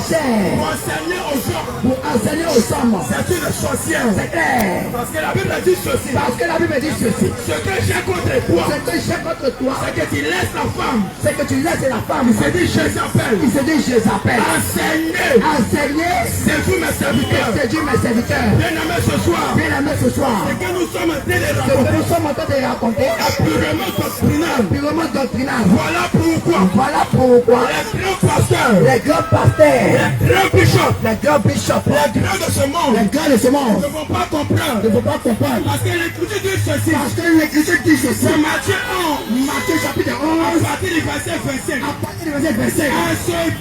chair. Pour enseigner aux hommes. C'est une sorcière. C'est clair. Parce que la Bible dit ceci. Parce que la Bible dit ceci. Ce que j'ai contre toi. Ce que j'ai contre toi. C'est que tu laisses la femme. C'est que tu laisses la femme. Il se dit Jézabel. Il se dit Jézabel. Enseigner. Séduire mes serviteurs. Séduire mes serviteurs. Bien-aimé ce soir. Bien-aimé ce soir. C'est que nous sommes en train de Ce que nous sommes en train de raconter. Purement doctrinal. Purement doctrinal. Voilà pourquoi. Voilà pourquoi. Les grands pasteurs. Les grands pasteurs. Les grands bishops. Les grands bishops. Les grands de ce monde. Les grands de ce monde. Ne vont pas comprendre. Ne vont pas comprendre. Parce que l'écriture dit ceci. Parce que l'écriture dit ceci. C'est Matthieu 11. Matthieu chapitre 11. À partir du verset 25. À partir du verset 25.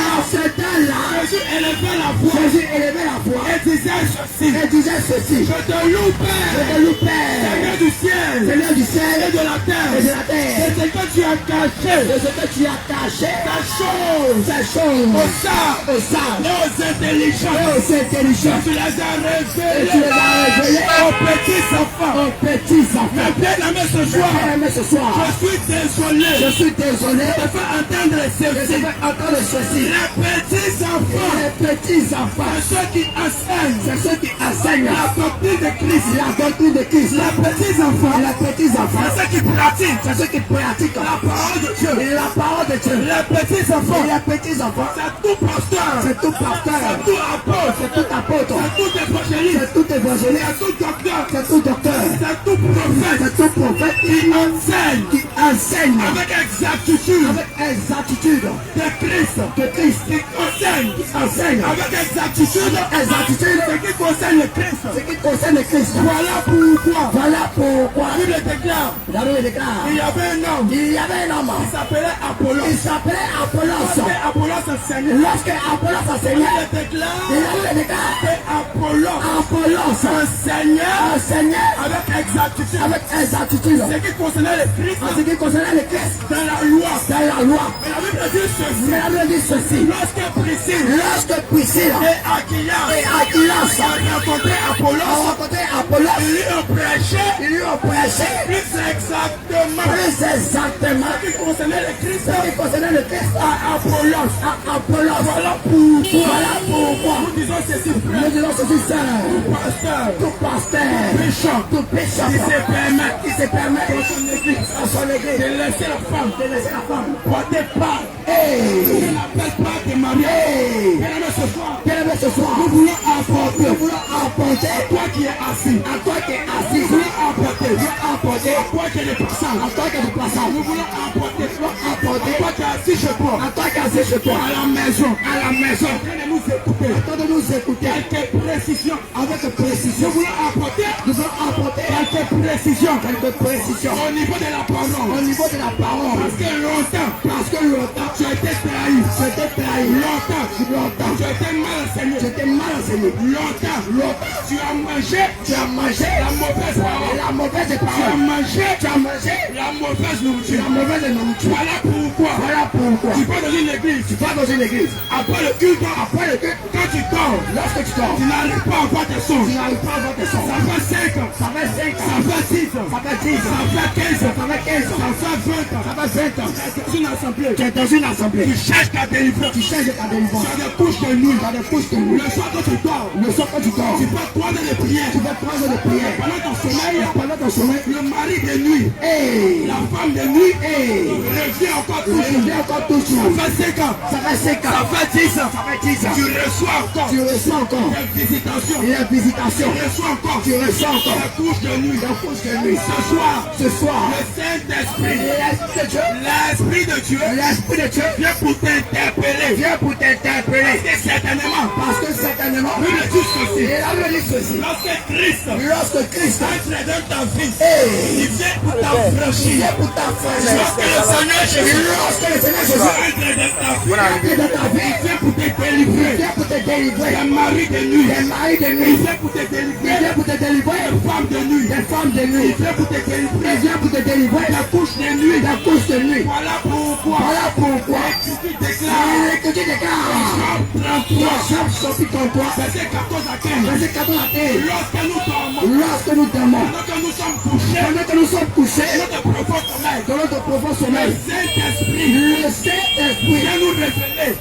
À ce temps-là. Jésus élevait la voix. Jésus élevait la voix. Et disait ceci. Et disait ceci. Je te loue, Père. Je te loue, Père. Seigneur du ciel. Seigneur du ciel. Et de la terre. Et de la terre. Et ce que tu as caché. Et ce que tu as caché. Ces choses. Ces choses. Aux sages. Aux sages. Et aux intelligents. Et aux intelligents. Tu les as révélés. Et tu les as révélés. Aux petits enfants. Aux petits enfants. Bien-aimé ce soir. Bien-aimé ce soir. Je suis désolé. Je suis désolé. De faire entendre Je ceci. vais entendre ceci. Les petits enfants. Les petits enfants. C'est ceux qui enseignent. C'est ceux qui enseignent La doctrine de Christ. la doctrine de Christ. Les petits enfants. Les petits enfants. C'est ceux qui pratiquent. C'est ceux qui pratiquent La parole de Dieu. et la parole de Dieu. Les petits enfants. Et les petits enfants. C'est tout pasteur. C'est tout pasteur. C'est tout apôtre. C'est tout apôtre. C'est tout évangéliste. C'est tout évangéliste. C'est tout docteur. C'est tout docteur. C'est tout prophète. C'est tout prophète Qui enseigne. qui enseigne Avec exactitude. avec exactitude De Christ. de Christ. Qui enseigne. Qui enseigne Avec exactitude. exactitude Ce qui concerne le Christ. ce qui concerne le Christ. Voilà pourquoi. Voilà pourquoi La Bible déclare. la Bible déclare Il y avait un homme. il y avait un homme. Il s'appelait Apollos. Il s'appelait Apollos. Lorsque Apollos enseignait. Lorsque Apollos enseignait, Il déclare. la Bible déclare Que Apollos Apollos enseignait enseignait avec exactitude. avec exactitude Ce qui concernait le Christ en ce qui concernait le Christ dans la loi. dans la loi. Et la Bible dit ceci. Mais la Bible dit ceci. Lorsque Priscille Lorsque Priscilla et Aquilas et Aquilas ont rencontré Apollos, ont rencontré Apollos, ils lui ont prêché ils lui ont prêché plus exactement plus exactement ce qui concernait le Christ ce qui concernait le Christ à Apollos. à Apollos. Voilà pourquoi Voilà pourquoi nous disons ceci, nous frère, disons ceci, sœur. pasteur, Tout pasteur, bishop, tout bishop qui se permet qui se permet dans son église dans son église de laisser la femme de laisser la femme. porter part. Hey! Je n'appelle pas de mariage. Hey! Bien aimé ce soir, Bien aimé ce soir, nous voulons apporter nous voulons apporter toi qui es assis, à toi qui es assis, nous voulons apporter apporter à toi qui es le passant, à toi qui es du passage, nous voulons apporter apporter à toi qui es assis chez toi, à toi qui es assis chez toi, à la maison, en train de nous écouter, attends de nous écouter quelques précisions. avec précision. Nous voulons apporter Nous allons apporter quelques précisions quelques précisions au niveau de la au parole. niveau de la parole. Parce que longtemps, tu as été trahi. J'étais trahi. Longtemps, Longtemps, tu as été mal enseigné. j'étais mal enseigné. Longtemps, tu as mangé Tu as mangé la mauvaise parole. la mauvaise Tu as parole. mangé Tu as mangé la mauvaise nourriture. la mauvaise nourriture. Voilà pourquoi Voilà pourquoi tu vas dans une église. tu vas dans une église. Après le culte, Après le culte, quand tu dors, lorsque tu dors, tu n'arrives pas à voir tes sons. tu n'arrives pas à voir tes sons. Ça fait 5 ans, Ça fait 5 ça ans, fait 6 ans, ça fait 10 ça ans, fait 15 ans, ça fait 15 ans, ça fait 20 ans. ça fait 20 ans. C'est une assemblée. Tu es dans une assemblée. Tu cherches ta délivrance. Tu cherches ta délivrance. Tu as des couches de nuit. Tu as des couches de nuit. Le soir quand tu dors, Le soir quand tu dors, tu peux 3 heures de prière. tu vas prendre des prières. Pendant ton sommeil, Pendant ton sommeil, le mari de nuit, hey, la femme de nuit, hey, revient encore il toujours. revient encore toujours. Ça fait 5 ans, Ça fait 5 ça ans, fait 10 ans. ça fait 10 ans. Tu reçois encore Tu reçois encore des visitations. les visitations. Tu reçois encore Tu reçois encore des couches de nuit. des couches de nuit. Ce soir, Ce soir, le Saint-Esprit, l'Esprit de Dieu, l'Esprit de Dieu, l'Esprit de Dieu vient pour t'interpeller. vient pour t'interpeller. Parce que certainement, Parce que certainement, nous le disons ceci. et la Bible dit ceci. Lorsque Christ Lorsque Christ entre dans ta vie, hey, il vient pour il t'affranchir. vient pour t'affranchir. Lorsque le Seigneur Et Jésus lorsque le Seigneur Jésus entre dans ta vie, entre dans ta vie, il vient pour te il délivrer. vient pour te délivrer. Les maris de nuit, Des maris de il nuit, vient pour te il délivrer. vient pour te délivrer. Les femmes de nuit, Des femmes de il nuit, vient pour te délivrer. il vient pour te délivrer. La couche de nuit, Des couches de nuit. voilà pourquoi. Voilà pourquoi Tu déclares l'Écriture déclare Job 33, Job chapitre 33, verset 14 à 15. verset 14 à 15. Lorsque nous dormons, Lorsque nous dormons, pendant que nous sommes couchés, pendant que nous sommes couchés notre profond sommeil, dans notre profond le sommeil, Saint-Esprit le Saint-Esprit vient nous révéler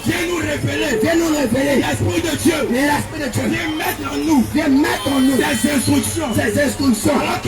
Viens nous révéler. Viens nous révéler. L'Esprit de Dieu. L'Esprit de Dieu. Viens mettre en nous. Viens mettre en nous Des instructions. ces instructions. Alors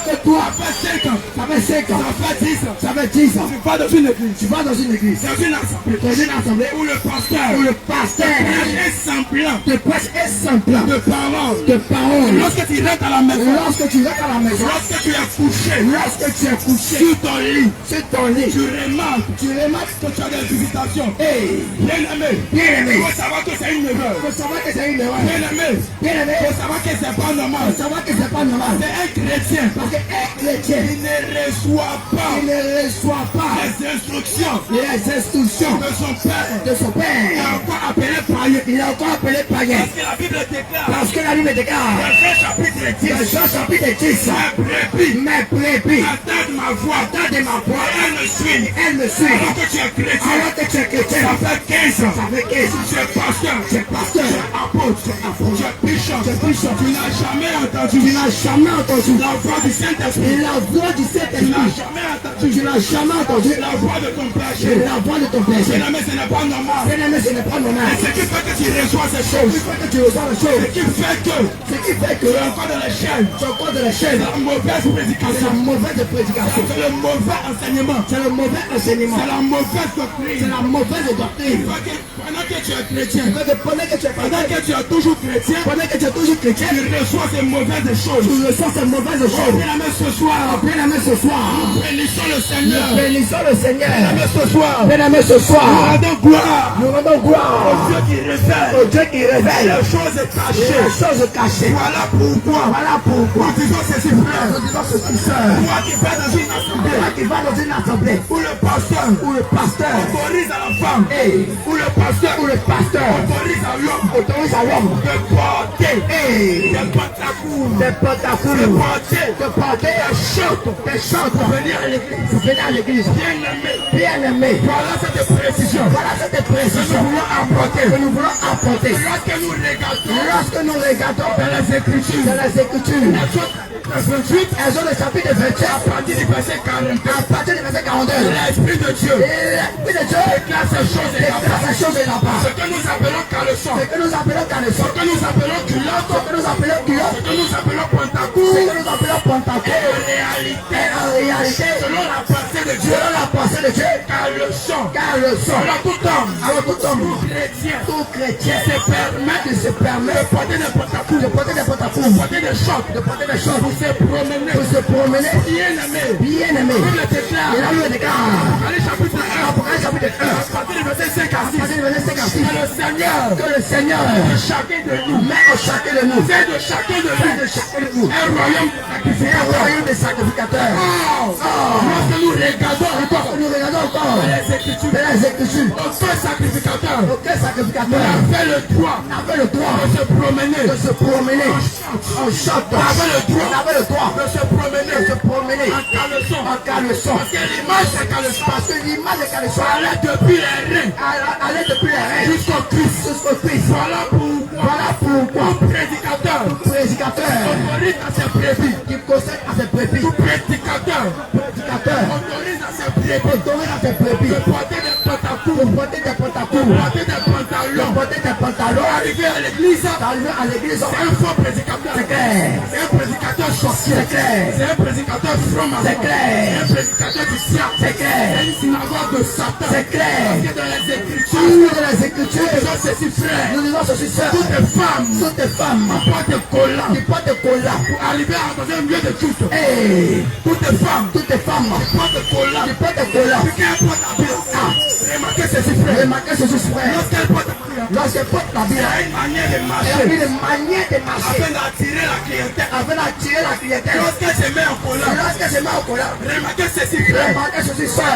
que toi, Ça fait 5 ans. ça fait 5 ans. Ça fait 10 ans. Ça fait 10 ans. Tu vas dans une église. Tu vas dans une église. Dans une assemblée. Dans une assemblée Où le pasteur. où le pasteur est semblant. te prêche un semblant De parole. de parole. Lorsque tu rentres à la maison. Lorsque tu rentres à la maison, Lorsque tu es couché. lorsque tu es couché Sur ton lit. sur ton lit, Tu remarques tu remarques que tu as des visitations. hey, Bien aimé. bien Il aimé, faut savoir que c'est une erreur. faut savoir que c'est une erreur. Bien aimé. Bien aimé, Il faut savoir que c'est pas normal. faut savoir que c'est pas normal. C'est un chrétien. Parce qu'un chrétien, Il ne reçoit pas il ne reçoit pas les instructions les instructions de son père. de son Il est père. encore appelé païen. Il est encore appelé païen. Parce que la Bible déclare. Parce que la Bible déclare, Dans Jean chapitre dans 10. Jean chapitre 10, Mes brebis mes brebis attendent ma voix. attendent ma voix, Et elles me suivent. elles me suivent. Alors que tu es chrétien. Alors que tu es chrétien, Ça fait 15 ans. ça fait 15 ans, Tu es pasteur. tu es pasteur, Apôtre. Tu es bishop. tu es bishop. Tu n'as jamais Tu entendu n'as jamais entendu la voix du Saint-Esprit. et la voix du Tu n'as Saint-Esprit. jamais entendu Tu n'as jamais entendu la voix de ton et péché. la voix de ton Bien péché. aimé, ce n'est pas normal. Bien aimé, ce n'est pas normal. Et ce qui fait que tu reçois ces Ce choses. qui fait que tu reçois les choses, Ce qui fait que ce qui fait que tu es encore dans les chaînes. tu es encore de la chaîne, C'est la mauvaise c'est prédication. la mauvaise prédication, C'est le mauvais enseignement. c'est le mauvais enseignement, C'est la mauvaise c'est doctrine. la mauvaise doctrine. Pendant que tu es chrétien, Pendant que tu es pendant que tu es toujours chrétien, pendant que tu es toujours chrétien, tu reçois ces mauvaises choses. tu reçois ces mauvaises choses. Bien aimé, ce soir, Bien aimé, ce soir, bénissons le Seigneur. bénissons le Seigneur. Bien aimé, ce soir, Bien aimé, ce nous soir, rendons gloire nous rendons au gloire Dieu qui révèle au Dieu qui révèle les choses les cachées. choses cachées. Voilà pourquoi Voilà pourquoi nous disons ceci, frère. nous disons ceci, sœur. Toi qui vas dans une assemblée Toi qui va dans une assemblée où le pasteur où le pasteur autorise à la femme, et où le pasteur où le pasteur autorise à l'homme autorise à l'homme de porter et des pantacours, des de pantacours, porter de porter des chants pour venir à l'église. Pour venir à l'église. bien aimé. Bien aimé. Voilà cette précision Voilà cette que précision nous voulons apporter. que nous voulons apporter. Lorsque nous regardons Lorsque nous regardons dans les Écritures, dans les Écritures, le 28, elles ont le chapitre 28, à partir du verset 42, à partir du verset 42. l'Esprit de Dieu Et l'Esprit de Dieu déclare ces choses déclare ces choses là-bas. ce que nous appelons caleçon, Ce que nous appelons caleçon, ce que nous appelons ce culotte, que nous appelons culotte, ce que nous appelons ce pantacourt, que nous appelons en pantacourt. réalité, Et en réalité, selon la pensée de Dieu, selon la pensée de Dieu, caleçon, car le sang, alors tout homme, alors tout homme, chrétien, tout chrétien, se permet qui se permet de porter des pantacours, de porter des pantacours, de porter des chocs, de porter des choses, pour se promener, pour se promener, bien aimé. bien aimé. Bible déclare, Et là, le déclare, allez chapitre 1, Apocalypse chapitre 1, à partir du verset 5 à 6, à partir du verset 56, que le Seigneur que le Seigneur de chacun de nous, met en chacun de nous, fait de chacun de fait nous de chacun de nous, un royaume de un sacrificateurs. royaume de sacrificateurs. Lorsque nous regardons encore Nous regardons encore les Écritures, de les Écritures, aucun sacrificateur aucun sacrificateur avait le droit n'avait le droit de se promener de se promener en chante, n'avait le droit n'avait le droit de se promener de se promener en caleçon. en caleçon. Parce que l'image de caleçon Parce que l'image de caleçon allait depuis les reins allait depuis les reins jusqu'au Christ. jusqu'au Christ. Voilà pourquoi Voilà pourquoi un prédicateur tout prédicateur autorise à ses brebis. qui possède à ses brebis, Tout prédicateur prédicateur autorise à ses brebis autorise à ses brebis de porter des pantacours, de porter des pantacours, de porter des de pantalons. porter des pantalons, Arrivé à l'église, d'arriver à l'église. c'est un faux prédicateur. C'est clair, C'est un prédicateur sorcier. c'est clair, C'est un prédicateur franc-maçon. c'est clair, C'est un prédicateur du diable. c'est clair, C'est une synagogue de Satan. c'est clair. Parce que dans les Tout Écritures, de les Écritures, disons ceci, frère. nous disons ceci, sœur, Toutes les femmes toutes les femmes portent des collants qui portent des collants, pour arriver dans un lieu de culte. et Toutes les femmes toutes les femmes portent des collants. qui portent des collants. Puis quand elles portent la Bible, remarquez ceci, frère. Remarquez ceci, frère, Lorsqu'elles portent la Bible, lorsqu'elles portent la il y Bible, a une manière de elle a marcher une manière de marcher afin d'attirer la clientèle. afin d'attirer la clientèle. Lorsqu'elle se met en collant, Lorsqu'elle se met au collant, remarquez ceci, frère. remarquez ceci, sœur,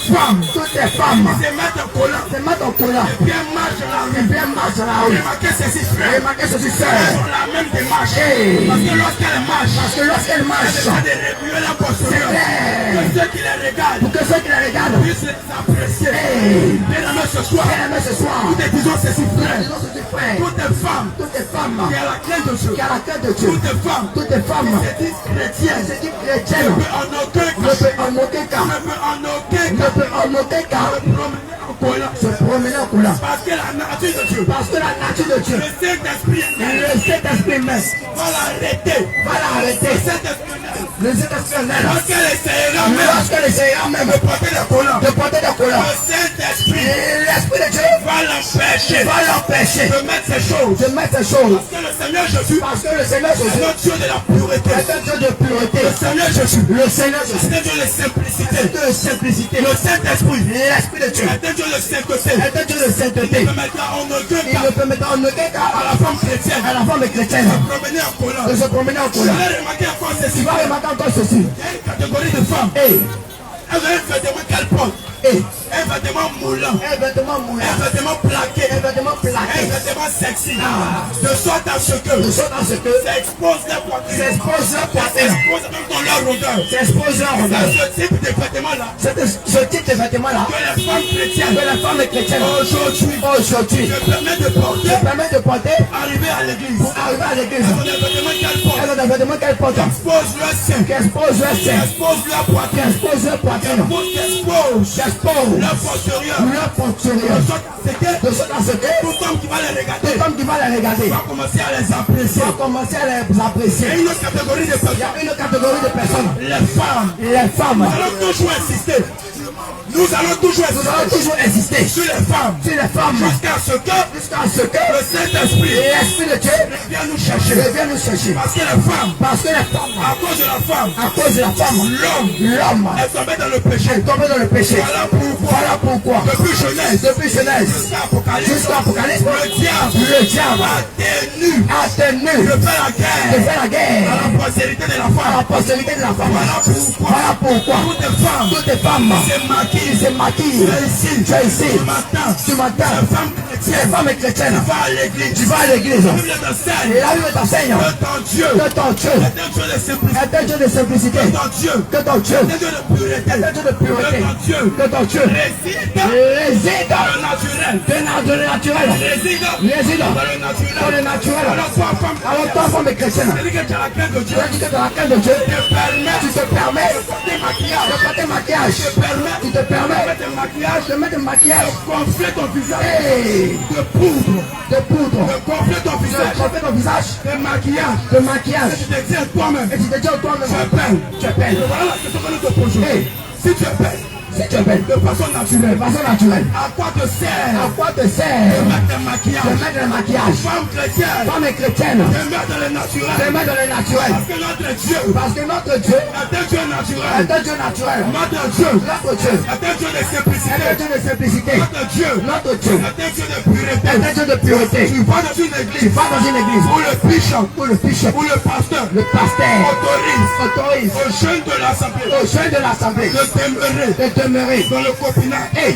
Femmes toutes les femmes se mettent en collant. se mettent au collant Bien marche dans la et rue. bien marchent dans la rue. Remarquez ceci, frère. Remarquez ceci, Elles sœur, ont la même démarche. Hey. Parce que lorsqu'elles marchent, parce que lorsqu'elles elles marchent, essaient de remuer la posture. c'est clair, Que ceux qui les regardent pour que ceux qui la regardent, puissent les apprécier. hey, Bien aimé, ce soir, bien aimé ce soir, nous te disons ceci, frère. disons ceci, frère, Toutes les femmes toutes les femmes qui ont la crainte de Dieu, qui a la cœur de Dieu, toutes les femmes toutes les femmes qui se disent chrétiennes, qui se disent ne chrétiennes, peut en aucun ne cas, peut en aucun cas, ne peut en aucun ne cas peut en aucun cas se promener en collant. se promener au Cola. Parce que la nature de Dieu, Parce que la nature de Dieu, le Saint-Esprit le Saint-Esprit même, va l'arrêter. va l'arrêter. Le Saint-Esprit Le Saint-Esprit même, lorsqu'elle essayera même lorsqu'elle essayera même de porter la colonne, de porter des Cola, le Saint-Esprit l'Esprit de Dieu va l'empêcher va l'empêcher de mettre ces choses. de mettre ces choses. Parce que le Seigneur Jésus Parce que le Seigneur est Jésus un Dieu de la pureté. est un Dieu de pureté. Le Seigneur Jésus Le Seigneur Jésus est un Dieu de simplicité. est un Dieu de simplicité. Le Saint-Esprit L'Esprit de Dieu est un Dieu de sainteté. est un Dieu de Il sainteté. ne permettra en aucun Il ne cas permettra en aucun à cas la femme chrétienne à la femme chrétienne de promener en de colonne. se promener en Vous Cola. allez remarquer encore Tu ceci. vas remarquer encore ceci. Il y a une catégorie de femmes. Et, Elles ont un vêtement qu'elles portent. et, Un vêtement moulant. un vêtement Un moulant, vêtement plaqué. un vêtement Un plaqué, vêtement sexy. Ah. De sorte à ce que de sorte à ce que ça expose les poitrines. s'expose leur Ça poitrine, expose même dans leur odeur. s'expose leur C'est regard. ce type de vêtement-là Ce type de vêtement-là, que les femmes que chrétiennes la femme chrétienne aujourd'hui aujourd'hui se permettent de porter, se permet de porter arriver à l'église. pour arriver à l'église. Elles ont des vêtements qu'elles portent. Elles ont des vêtements qu'elles portent, Expose leur sein. qui expose leur Qui sein, expose leur qui poitrine. expose leur poitrine, Qui qui expose leur postérieur. leur postérieur. De sorte à ce que De sorte à ce que tout homme qui va les regarder tout homme qui va les regarder va commencer à les apprécier. va commencer à les Il y a apprécier. une autre catégorie de Il y personnes. a une catégorie de personnes, Les femmes. les femmes. Nous allons toujours insister. Nous allons toujours Nous allons insister toujours insister sur les femmes. sur les femmes Jusqu'à ce que jusqu'à ce que le Saint-Esprit l'Esprit de Dieu vienne nous chercher. vienne nous chercher. Parce que les femmes, Parce que les femmes, à cause de la femme, à cause de la femme, l'homme elles tombent dans le péché. est tombé dans le péché. Voilà pourquoi, Depuis depuis Genèse Genèse jusqu'à Apocalypse, jusqu'à Apocalypse, le diable a tenu tenu de faire la de guerre faire la à guerre la postérité de la à femme. la postérité de la femme. Voilà pourquoi Voilà pourquoi toutes les femmes toutes les femmes se maquillent. qui se maquillent, Tu es ici. tu es ici, Ce matin, ce matin, les femmes les chrétiennes, femmes chrétiennes, va à l'église. tu vas à l'église, La Bible t'enseigne et la Bible t'enseigne que ton Dieu que ton Dieu est un Dieu de simplicité. est un Dieu de simplicité, Que ton Dieu que ton Dieu est un Dieu de pureté. est un Dieu de pureté, Que ton Dieu que ton Dieu réside réside dans le naturel. dans le naturel, Réside réside dans le naturel. dans le naturel. Alors toi, femme Alors toi, femme chrétienne, c'est-à-dire que tu as la crainte de tu Dieu. as dit que dans la crainte de Dieu, Tu tu te permets des maquillages. de porter maquillage, tu te permets Mettre un maquillage. de mettre maquillage Gonfler ton visage. et De poudre. de poudre, De gonfler ton de visage. tromper ton visage, De maquillage. de maquillage, Tu te dis à toi-même. et tu te dis à toi-même, Tu es belle. tu es belle. Voilà la question que nous te posons. Et Si tu es belle, si tu es belle, de façon de naturelle, façon naturelle, à quoi te à sert quoi te de sert mettre un de maquillage? mettre le maquillage? Femme chrétienne, Femme chrétienne, de mettre le de naturel. mettre le naturel. Parce que notre Dieu Parce que notre Dieu est un Dieu naturel. est un Dieu naturel. Notre Dieu Notre Dieu est un Dieu de est un simplicité. Dieu de simplicité. Notre Dieu Notre Dieu est un Dieu de pureté. est un Dieu de pureté. Tu vas dans une Tu église vas dans une église où le bishop où le bishop, ou le pasteur le pasteur autorise autorise aux jeunes de l'assemblée aux jeunes de l'assemblée de demeurer de demeurer. dans le copinage. Et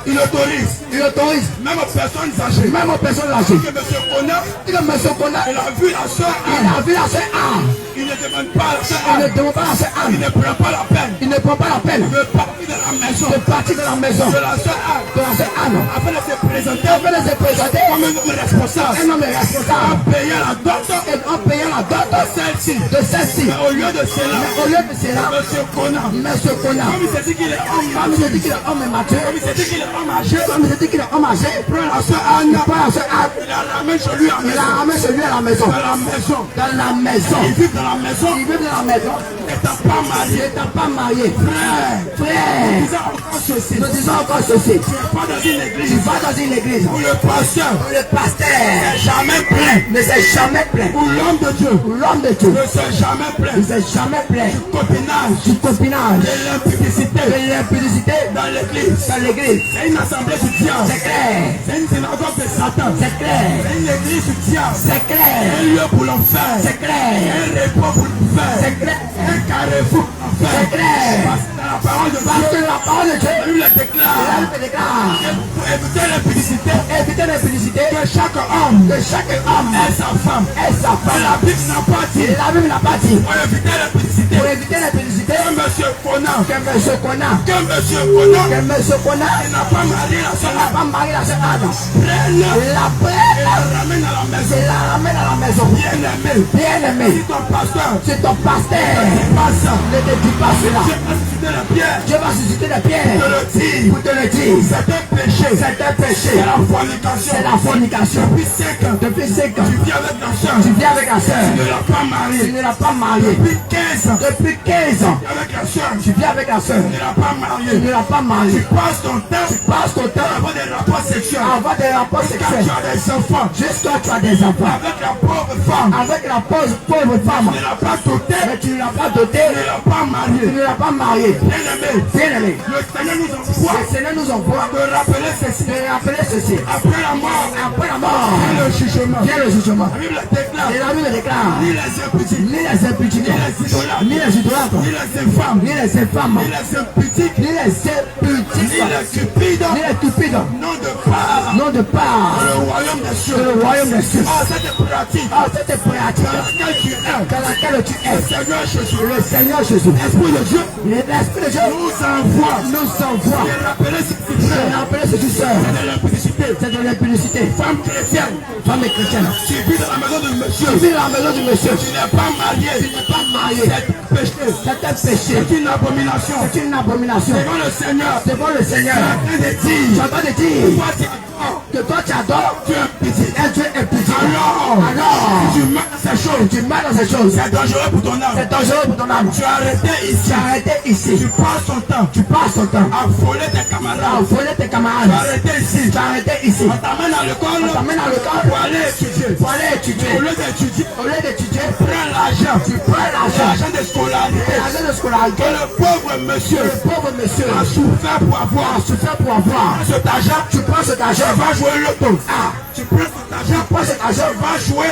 Il autorise il autorise même aux personnes âgées. même aux personnes âgées. Que M. Kona, Il a monsieur qu'on a, il a vu la soeur il Anne. a vu la sœur Anne. Il ne demande pas à la soeur Il ne Anne. demande pas la sœur Il Anne. ne prend pas la peine Il ne prend pas la peine de partir de la maison de partir de la maison de la soeur Anne de la sœur Anne afin de se présenter afin de se présenter comme un homme responsable un homme responsable en payant la dot et en payant la dot de celle-ci. de celle-ci. Mais au lieu de cela, Mais au lieu de cela, M. Kona, monsieur Kona, comme il s'est dit qu'il est homme comme mature, il dit qu'il est homme mature, comme il s'est dit qu'il est homme âgé, comme il dit qu'il est homme âgé, prend la soeur Anne, il prend la sœur Anne, il la ramène chez lui à la il la maison. ramène chez lui à la maison. Dans la maison. Dans la maison. Il vit dans la maison. Il vit dans la maison. N'étant pas marié. N'étant pas marié. Frère, Frère, disant encore ceci. nous disons encore ceci. Tu n'es pas dans une Tu église vas dans une église où le pasteur où le pasteur n'est jamais plein. ne s'est jamais plaint. Où l'homme de Dieu Où l'homme de Dieu ne s'est jamais plein. ne s'est jamais plaint. Copinage Du copinage, de l'impudicité de l'impudicité dans l'église. dans l'église. C'est une assemblée du diable. C'est clair. C'est une synagogue de Satan. C'est clair. C'est une église du diable. C'est clair. Un lieu pour l'enfer. C'est clair. Un repos pour l'enfer. C'est clair. Un carrefour pour l'enfer. C'est clair. Parce que dans la parole de Parce Dieu, que la parole de Dieu, la Bible la déclare Bible déclare, pour éviter l'impudicité, éviter l'impudicité, que chaque homme que chaque homme ait sa femme. ait sa Mais la femme. Bible n'a pas dit Et la Bible n'a pas dit pour éviter l'impudicité pour éviter l'impudicité que monsieur Conan, que monsieur Kona, que monsieur Conan que monsieur Kona n'a pas marié la n'a soeur, pas marié la sœur Anne. prenne La et prenne, la ramène à la maison. c'est la ramène à la maison. Bien aimé, Bien aimé, si ton pasteur c'est ton pasteur. ne dit pas ça, Ne te dis pas cela. j'ai assisté les pierre. Dieu va susciter des pierres. Pour te le dire. Pour te le dire. C'est un péché. C'est un péché. C'est la fornication. C'est la fornication. Depuis 5 ans. Depuis 5 ans. Tu vis avec ta soeur. Tu vis avec la soeur. Tu ne l'as pas marié. Tu ne l'as pas marié. Depuis 15 ans. Depuis 15 ans. Avec la soeur. Tu vis avec la soeur. Tu ne l'as pas marié. Tu ne l'as pas marié. Tu passes ton temps. Tu passes ton temps Avoir des rapports sexuels. avoir des rapports Quand sexuels. tu as des enfants. Jusqu'à tu as des enfants. Avec la pauvre femme. Avec la pauvre femme. Tu ne l'as pas doté. Mais tu ne l'as pas doté. Tu ne l'as pas marié. Tu ne l'as pas marié. Bien-aimé. Bien-aimé. Le Seigneur nous envoie Le Seigneur nous envoie de rappeler ceci. de rappeler ceci. Après la mort. Après la mort, Vient le jugement. vient le jugement. La Bible déclare. Et la Bible déclare Ni les impudiques. ni les impudiques, Ni les idolâtres. ni les idolâtres, Ni les infâmes. ni les infâmes, Ni les impudiques. ni les Ni impudiques, les cupides. ni les cupides, Non de part. non de part Dans le royaume des de cieux. le royaume des cieux. Ah, cette pratique. Ah, cette pratique Dans laquelle tu es. dans laquelle tu Le es, Seigneur Jésus. le Seigneur Jésus, Esprit de Dieu. l'Esprit de Dieu Nous envoie. nous envoie De rappeler ce qui de fait. rappeler ce qui sert. De l'impudicité. C'est de l'impudicité. Femme chrétienne. Femme et chrétienne. Tu vis dans la maison de monsieur. Tu vis dans la maison du monsieur. Tu n'es pas marié. Tu n'es pas marié. C'est un péché. C'est un péché. C'est une abomination. C'est une abomination. Devant le Seigneur. Devant le Seigneur, En train de tu dire. es en train de dire Toi, tu adores. que toi tu adores Tu es impudicité. un Dieu impudique. Alors, si Alors, tu mets ces choses, tu mets dans ces choses. c'est dangereux pour ton âme. C'est dangereux pour ton âme. Tu as arrêté Tu ici. as arrêté ici. Tu passes ton temps Tu passes ton temps à voler tes à camarades. voler tes Tu as camarades. arrêté ici. Tu as arrêté ici. On t'amène à l'école On t'amène à l'école pour aller étudier. pour aller étudier. Au lieu d'étudier, Au lieu d'étudier, prends l'argent. tu prends l'argent. L'argent de scolarité. Et l'argent de scolarité. Que le pauvre monsieur Le pauvre monsieur a souffert pour avoir. a souffert pour avoir. Cet argent, Tu prends cet argent. va jouer le loto. Ah, Tu prends cet argent, prends cet argent. va jouer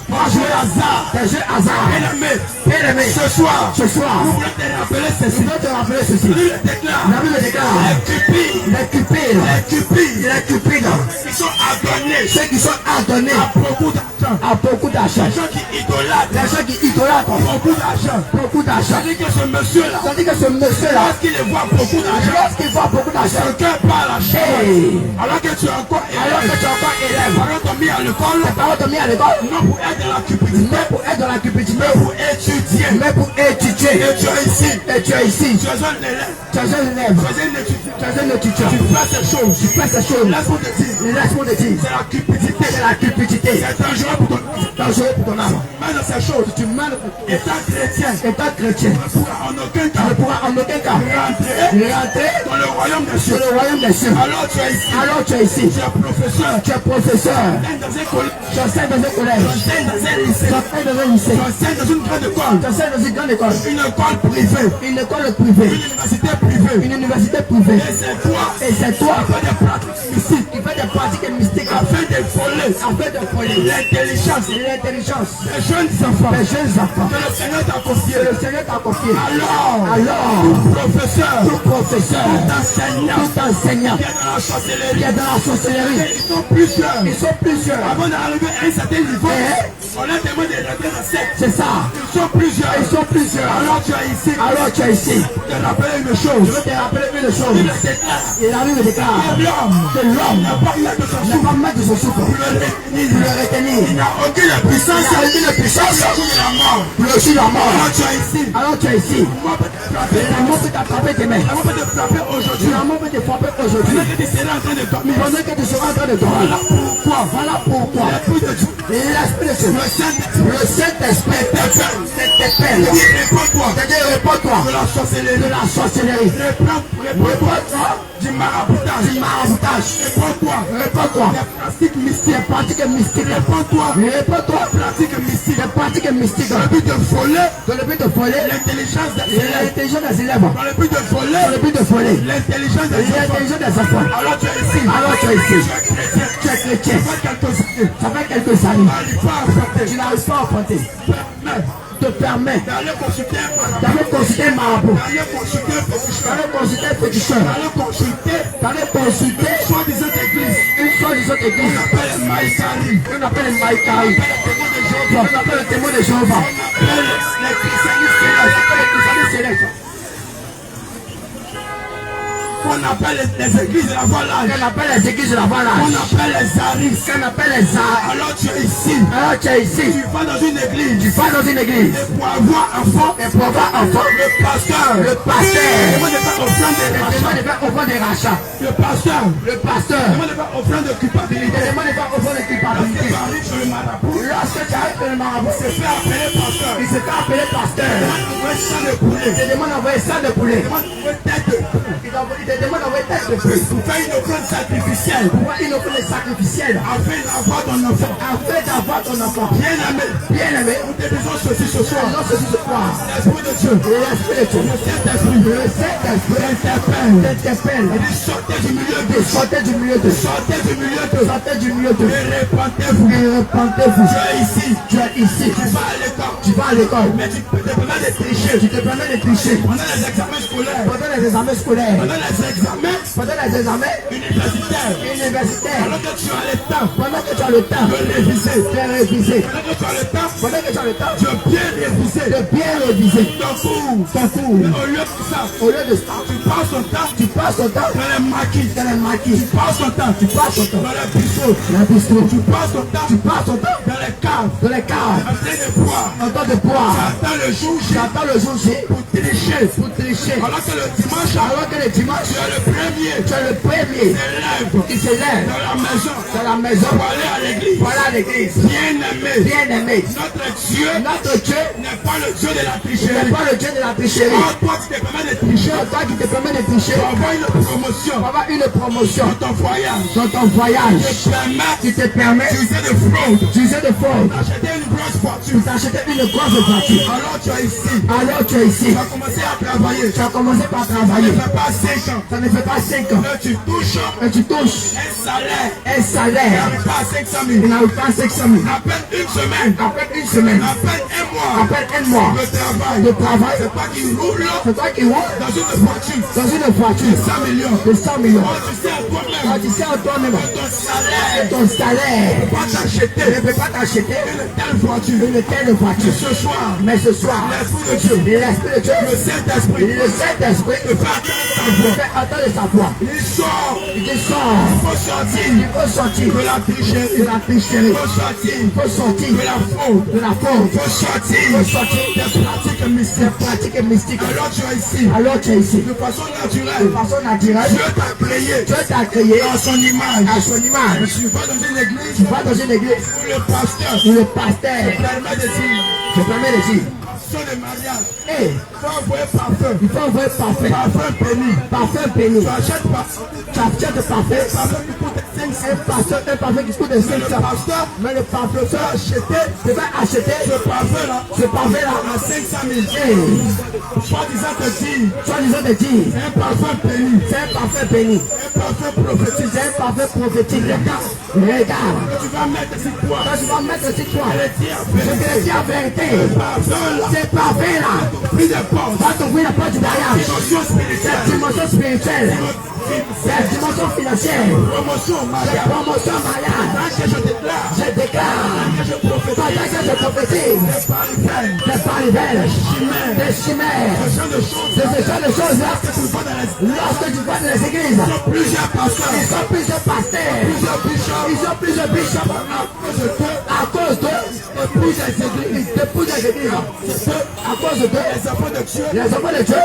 hasard. Des jeux hasard. Bien-aimé, Bien-aimé, ce soir, ce soir, nous voulons te rappeler je ceci. veux te rappeler ceci. La Bible déclare. La Bible déclare Les cupides, les cupides, les cupides, les cupides, qui sont adonnés ceux qui sont adonnés à beaucoup d'argent. à beaucoup d'argent. Les gens qui idolâtrent Les gens qui idolâtrent beaucoup d'argent. beaucoup d'argent. C'est-à-dire que ce monsieur-là, C'est-à-dire que ce monsieur-là, lorsqu'il voit beaucoup d'argent, lorsqu'il voit beaucoup d'argent, son cœur part à la chair. hey, Alors que tu es encore alors que élève, tu es encore élève, alors qu'on mis à l'école, tes parents t'ont mis à l'école, non pour être dans la cupidité, mais pour être dans la cupidité, pour étudier. mais pour étudier. Et tu es ici, Et tu es ici, tu es un élève, tu es un élève, tu es un étudiant, tu es un étudiant, tu fais ces choses. tu fais ces choses. Laisse-moi te dire, Laisse-moi te dire, c'est la cupidité, c'est la cupidité. c'est dangereux pour ton âme. Dangereux pour ton âme. Mais dans ces choses, Tu mènes, étant chrétien, étant chrétien, ne pourra en aucun tu cas ne pourras en aucun cas rentrer rentrer dans le royaume des dans cieux. le royaume des cieux. Alors tu es ici, Alors tu es ici, tu es professeur, tu es professeur, dans un collège, tu enseignes dans un collège, tu enseignes dans un tu lycée, enseignes dans un lycée, tu enseignes dans une grande école, tu enseignes dans une grande école, une école privée, une école privée, une université privée. une université privée. Et c'est toi Et c'est toi qui fais des pratiques mystiques, qui fais des pratiques mystiques afin de voler afin de voler l'intelligence l'intelligence des jeunes enfants des jeunes enfants que le Seigneur t'a confié. que le Seigneur t'a confié. Alors, professeur, Tout professeur, tout enseignant, tout enseignant qui est dans la qui sorcellerie, est dans la sorcellerie, ils sont plusieurs. ils sont plusieurs. Avant d'arriver à un certain niveau, Eh. on a demandé de rentrer dans cette. C'est ça. Ils sont plusieurs. Ils sont plusieurs. Alors tu es ici. Alors tu es ici. Je te rappelle une Je chose. veux te rappeler une Il chose. déclare Et la Bible déclare que l'homme que l'homme n'a pas mettre son n'a souffle pas mettre son souffle pour le pour le retenir. Il n'a aucune puissance. Il n'a aucune puissance. Le coup de la mort. Le jour de la mort. Alors tu es ici. Alors tu es ici. Moi, peut te frapper. La mort peut t'attraper tes mains. La mort peut te frapper aujourd'hui. La mort peut te frapper aujourd'hui. Pendant que tu seras en train de dormir. Pendant que tu seras en train de dormir. Pourquoi? Voilà pourquoi. L'Esprit de Dieu. Et l'Esprit de Dieu. Le Saint-Esprit. Le Saint-Esprit t'appelle. Réponds-toi. C'est-à-dire réponds-toi De la sorcellerie. de la sorcellerie. Réponds-toi. Réponds-toi Du maraboutage. du maraboutage. Réponds-toi. Réponds-toi Des pratiques mystiques. des pratiques mystiques. Réponds-toi. Réponds-toi Pratiques mystiques. des pratiques mystiques. Dans le but de voler Dans le but de voler l'intelligence des élèves. l'intelligence des élèves. Dans le but de voler Dans le but de voler l'intelligence des enfants. l'intelligence des enfants. Alors tu es ici. Alors tu es ici. Tu es chrétien. Tu es chrétien. Ça fait quelques années. Ça fait quelques années. Tu n'arrives pas à affronter. Tu n'arrives pas à affronter. Permets Te permet d'aller consulter un marabout. d'aller consulter un marabout. D'aller consulter un féticheur. D'aller consulter un féticheur. D'aller consulter D'aller consulter soi-disant église. une soi-disant On église. appelle Maïsari. On appelle le Maïkari. On appelle le témoin de Jéhovah. On appelle les christianistes On célestes. appelle les christianistes célestes. qu'on appelle les églises de la voie large, qu'on appelle les églises de la voie large, qu'on appelle les aris, qu'on appelle les arts. alors tu es ici. Alors tu es ici. Tu vas dans une église. Tu vas dans une église. Et pour avoir enfant, Et pour avoir enfant, le pasteur, demande de faire offrande des rachats. de faire offrande des rachats. Le pasteur, Demande de faire offrande de culpabilité. de faire offrande de culpabilité. Tu arrives sur le marabout, Lorsque tu arrives dans le marabout, il se fait appeler pasteur. il se fait appeler pasteur. Il te demande d'envoyer sang de poulet. Il te demande d'envoyer ça de poulet. Il te demande d'envoyer tête de poulet. Il te demande d'envoyer tête de poulet. Pour faire une offrande sacrificielle. Pour une offrande sacrificielle. Afin d'avoir ton enfant. Afin d'avoir ton enfant. Bien aimé. Bien aimé. Nous te disons ceci ce soir. Non, ceci ce soir. L'Esprit de Dieu. L'Esprit de Dieu. Le Saint-Esprit. Le Saint-Esprit t'interpelle. Il dit sortez du milieu de. Sortez du milieu de. Sortez du milieu de. Sortez du milieu de. Et répandez-vous. Et repentez-vous. Tu es ici. Tu es ici. Tu vas à l'école. Tu vas à l'école. Mais tu te permets de tricher. Tu te permets de tricher. Pendant les examens scolaires. Pendant les examens scolaires. Pendant les examens Pendant les examens universitaires. universitaires. Pendant que tu as le temps. Pendant que tu as le temps De réviser. de réviser. Pendant que tu as le temps. Pendant que tu as le temps De bien réviser. de bien réviser. Ton cours. Ton cours. Au lieu de ça. Au lieu de ça, Tu passes ton temps. tu passes ton temps Dans les maquis. dans les maquis. Tu passes ton temps. Tu passes ton temps Dans les bistrots. dans les bistrots. Tu passes ton temps. Tu passes ton temps Dans les caves. dans les caves. En train de boire. En temps de boire. Attends le jour J. J'attends le jour J Pour tricher. pour tricher. Alors que le dimanche, Alors que le dimanche, tu es le premier. tu es le premier Élève qui se lève dans la maison. dans la maison. Pour aller à l'église. Voilà l'église. Bien aimé. Bien aimé. Notre Dieu Notre Dieu n'est pas le Dieu de la n'est tricherie. pas le Dieu de la tricherie. Oh, toi, tu te permets de tricher. C'est toi qui te permet de tricher Pour avoir une promotion pour avoir une promotion dans ton voyage. dans ton voyage. Tu permets Qui te permet d'user de fraude. d'user de fraude. D'acheter une grosse voiture. Tu t'acheter une grosse voiture. Alors tu es ici. Alors tu es ici. Tu vas commencer à travailler. Tu as commencé par Ça ne travailler. fait pas 5 ans. Ça ne fait pas 5 ans. Mais tu touches Et tu touches un salaire. un salaire. Tu n'arrives pas à 500 000. Il n'arrive pas à 500 000. À peine une semaine. Après une semaine. À peine un mois. Après un mois. Le travail. De travail. C'est pas qu'il roule C'est toi qui roules dans une voiture. dans une voiture 100 millions. de 100 millions. Oh, tu sais à toi-même. Quand tu sais en toi-même Que ton salaire ton salaire ne peut pas t'acheter ne peut pas t'acheter une telle voiture. une telle voiture. Ce soir, Mais ce soir, l'Esprit de Dieu, l'Esprit de Dieu, le Saint-Esprit, le Saint-Esprit te fait attendre ta voix. fait entendre sa voix. Il sort. Il te sort. Il faut sortir Il faut sortir de la tricherie. de la tricherie. Il faut sortir Il faut sortir de la fraude. de la faute. Il faut sortir Il faut sortir des pratiques mystiques. des pratiques mystiques. Alors tu es ici. Alors tu es ici. De façon De naturelle, façon naturelle, Dieu t'a créé Dieu t'a créé dans son image. à son image. Tu vas dans une église Tu vas dans une église où le pasteur où le pasteur permet de dire te permet de dire, sur le mariage, hey, il faut envoyer parfum. il faut envoyer parfait. Parfum béni. Parfum béni. Tu achètes parfum. Tu achètes parfait. Parfum qui coûte 500. Un parfum qui coûte de Mais le 500. pasteur Mais le parfum, peut acheter tu vas acheter ce parfum-là ce parfum-là à 500 000. Hey, Soi-disant te dire, soi-disant de dire, un parfum béni, c'est un parfum béni. un parfum prophétique. C'est un parfum prophétique. Regarde. Que tu vas mettre sur toi. Quand tu vas mettre sur toi, Je te dis en je te vérité, le dis en vérité, parfum-là, ce parfum-là pris des portes, va t'ouvrir la porte du mariage. dimension spirituelle, Cette dimension spirituelle, cette dimension financière, promotion au cette mariage. promotion mariage. Tant que je déclare, Je déclare, que je prophétise, pendant que je prophétise, par les veines, des parivelles, chimères, des chimères, ce genre de choses, de ce genre de choses-là, que tu vois dans les lorsque tu vois dans les églises, plusieurs pasteurs, ils sont plusieurs pasteurs, plusieurs bishops, ils ont plusieurs bishops à cause de plusieurs églises, de plusieurs églises, à cause de les enfants de Dieu, les enfants de Dieu,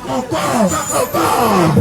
encore,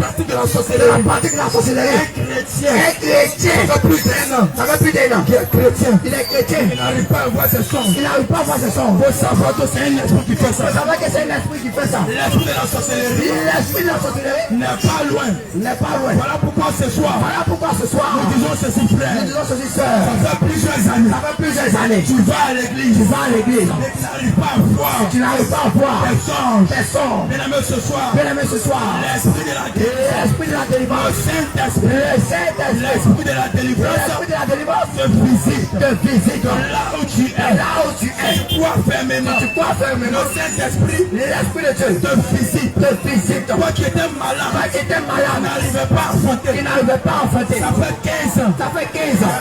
pratique de la de sorcellerie. la pratique de la sorcellerie. Chrétien, Un chrétien, ça fait plus d'un an, ça fait plus d'un an, qui est chrétien, il est chrétien, il n'arrive pas à voir ses sons. il n'arrive pas à voir ses sons. Faut savoir que c'est un esprit qui fait ça. Ça va que c'est l'esprit qui fait ça. L'esprit de la sorcellerie L'esprit de la sorcellerie n'est pas loin. n'est pas loin. Voilà pourquoi ce soir, Voilà pourquoi ce soir, nous disons ceci, nous frère. disons ceci, sœur. Ça fait plusieurs années. Ça fait plusieurs années. Tu vas à l'église, Tu vas à l'église. mais tu n'arrives pas à voir Tu n'arrives pas à voir tes songes. personne. Bien aimé ce soir, Bien aimé ce soir. l'esprit de la délivrance, L'esprit de la le délivrance. Saint-Esprit, Le Saint-Esprit. l'esprit de la délivrance L'esprit de la délivrance. te visite. Te visite. Là où tu es, Là où tu es. tu crois fermement. Tu crois Le fermement. Saint-Esprit L'esprit de Dieu te visite. te visite. Toi qui étais malade, Toi qui étais tu malade, n'arrivais pas à qui fonder. n'arrivait pas à enfanter. Ça fait 15 ans. ans. Ça fait 15 ans.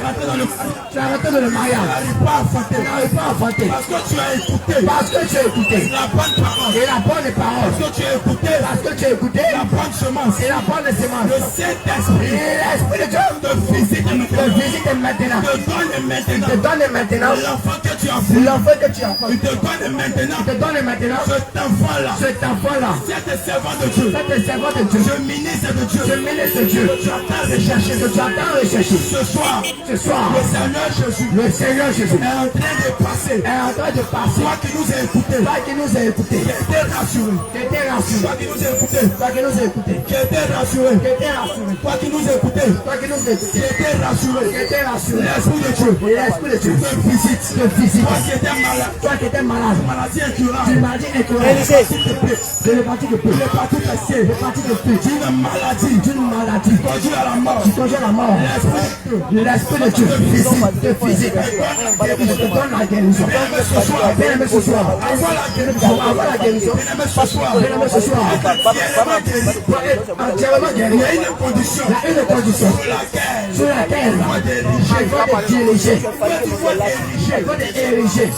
Tu es rentré dans le mariage. Tu n'arrives pas à enfanter. Parce que tu as écouté. Parce que tu as écouté. La bonne parole. Et la bonne parole. Parce que tu as écouté. Parce que tu as écouté. La bonne semence. Et la bonne semence. Le Saint-Esprit. Et l'Esprit de Dieu te visite maintenant. te visite maintenant. Te donne maintenant. Te donne maintenant. L'enfant que tu as fait. L'enfant que tu as fait. Il te donne maintenant. Il te donne maintenant. Cet enfant-là. Cet enfant-là. Cet servant de Dieu. Cet servant de Dieu. Je ministre de Dieu. Je ministre de Dieu. Tu attends rechercher. Que tu attends rechercher. Ce soir. Ce soir. Le Seigneur Jésus. Le Seigneur Jésus est en train de passer. Est en train de passer. Toi qui nous as écoutés. Toi qui nous as écoutés. Qui était rassuré. Qui était rassuré. Toi qui nous as écoutés. Toi qui nous as écoutés. Qui était rassuré. Qui était rassuré. Toi qui nous as écoutés. Toi qui nous as écoutés. Qui était rassuré. Qui était rassuré. L'Esprit de Dieu. Et l'Esprit de Dieu te visite. te visite. Toi qui étais malade. Toi qui étais malade. Maladie incurable. Tu m'as dit incurable. De l'hépatique de P. L'hépatite C. L'hépatique de P. D'une maladie. D'une maladie. Conduit à la mort. Tu conduis à la mort. L'Esprit de Dieu te visite. Te visite. Te donne la guérison. Bien aimé ce soir. Avoir la guérison. Avoir la guérison. Bien aimé ce soir. Bien aimé ce soir. Pour être entièrement guéri. Il y a une condition. Il y a une condition Sur laquelle. il faut te diriger. Il faut te ériger.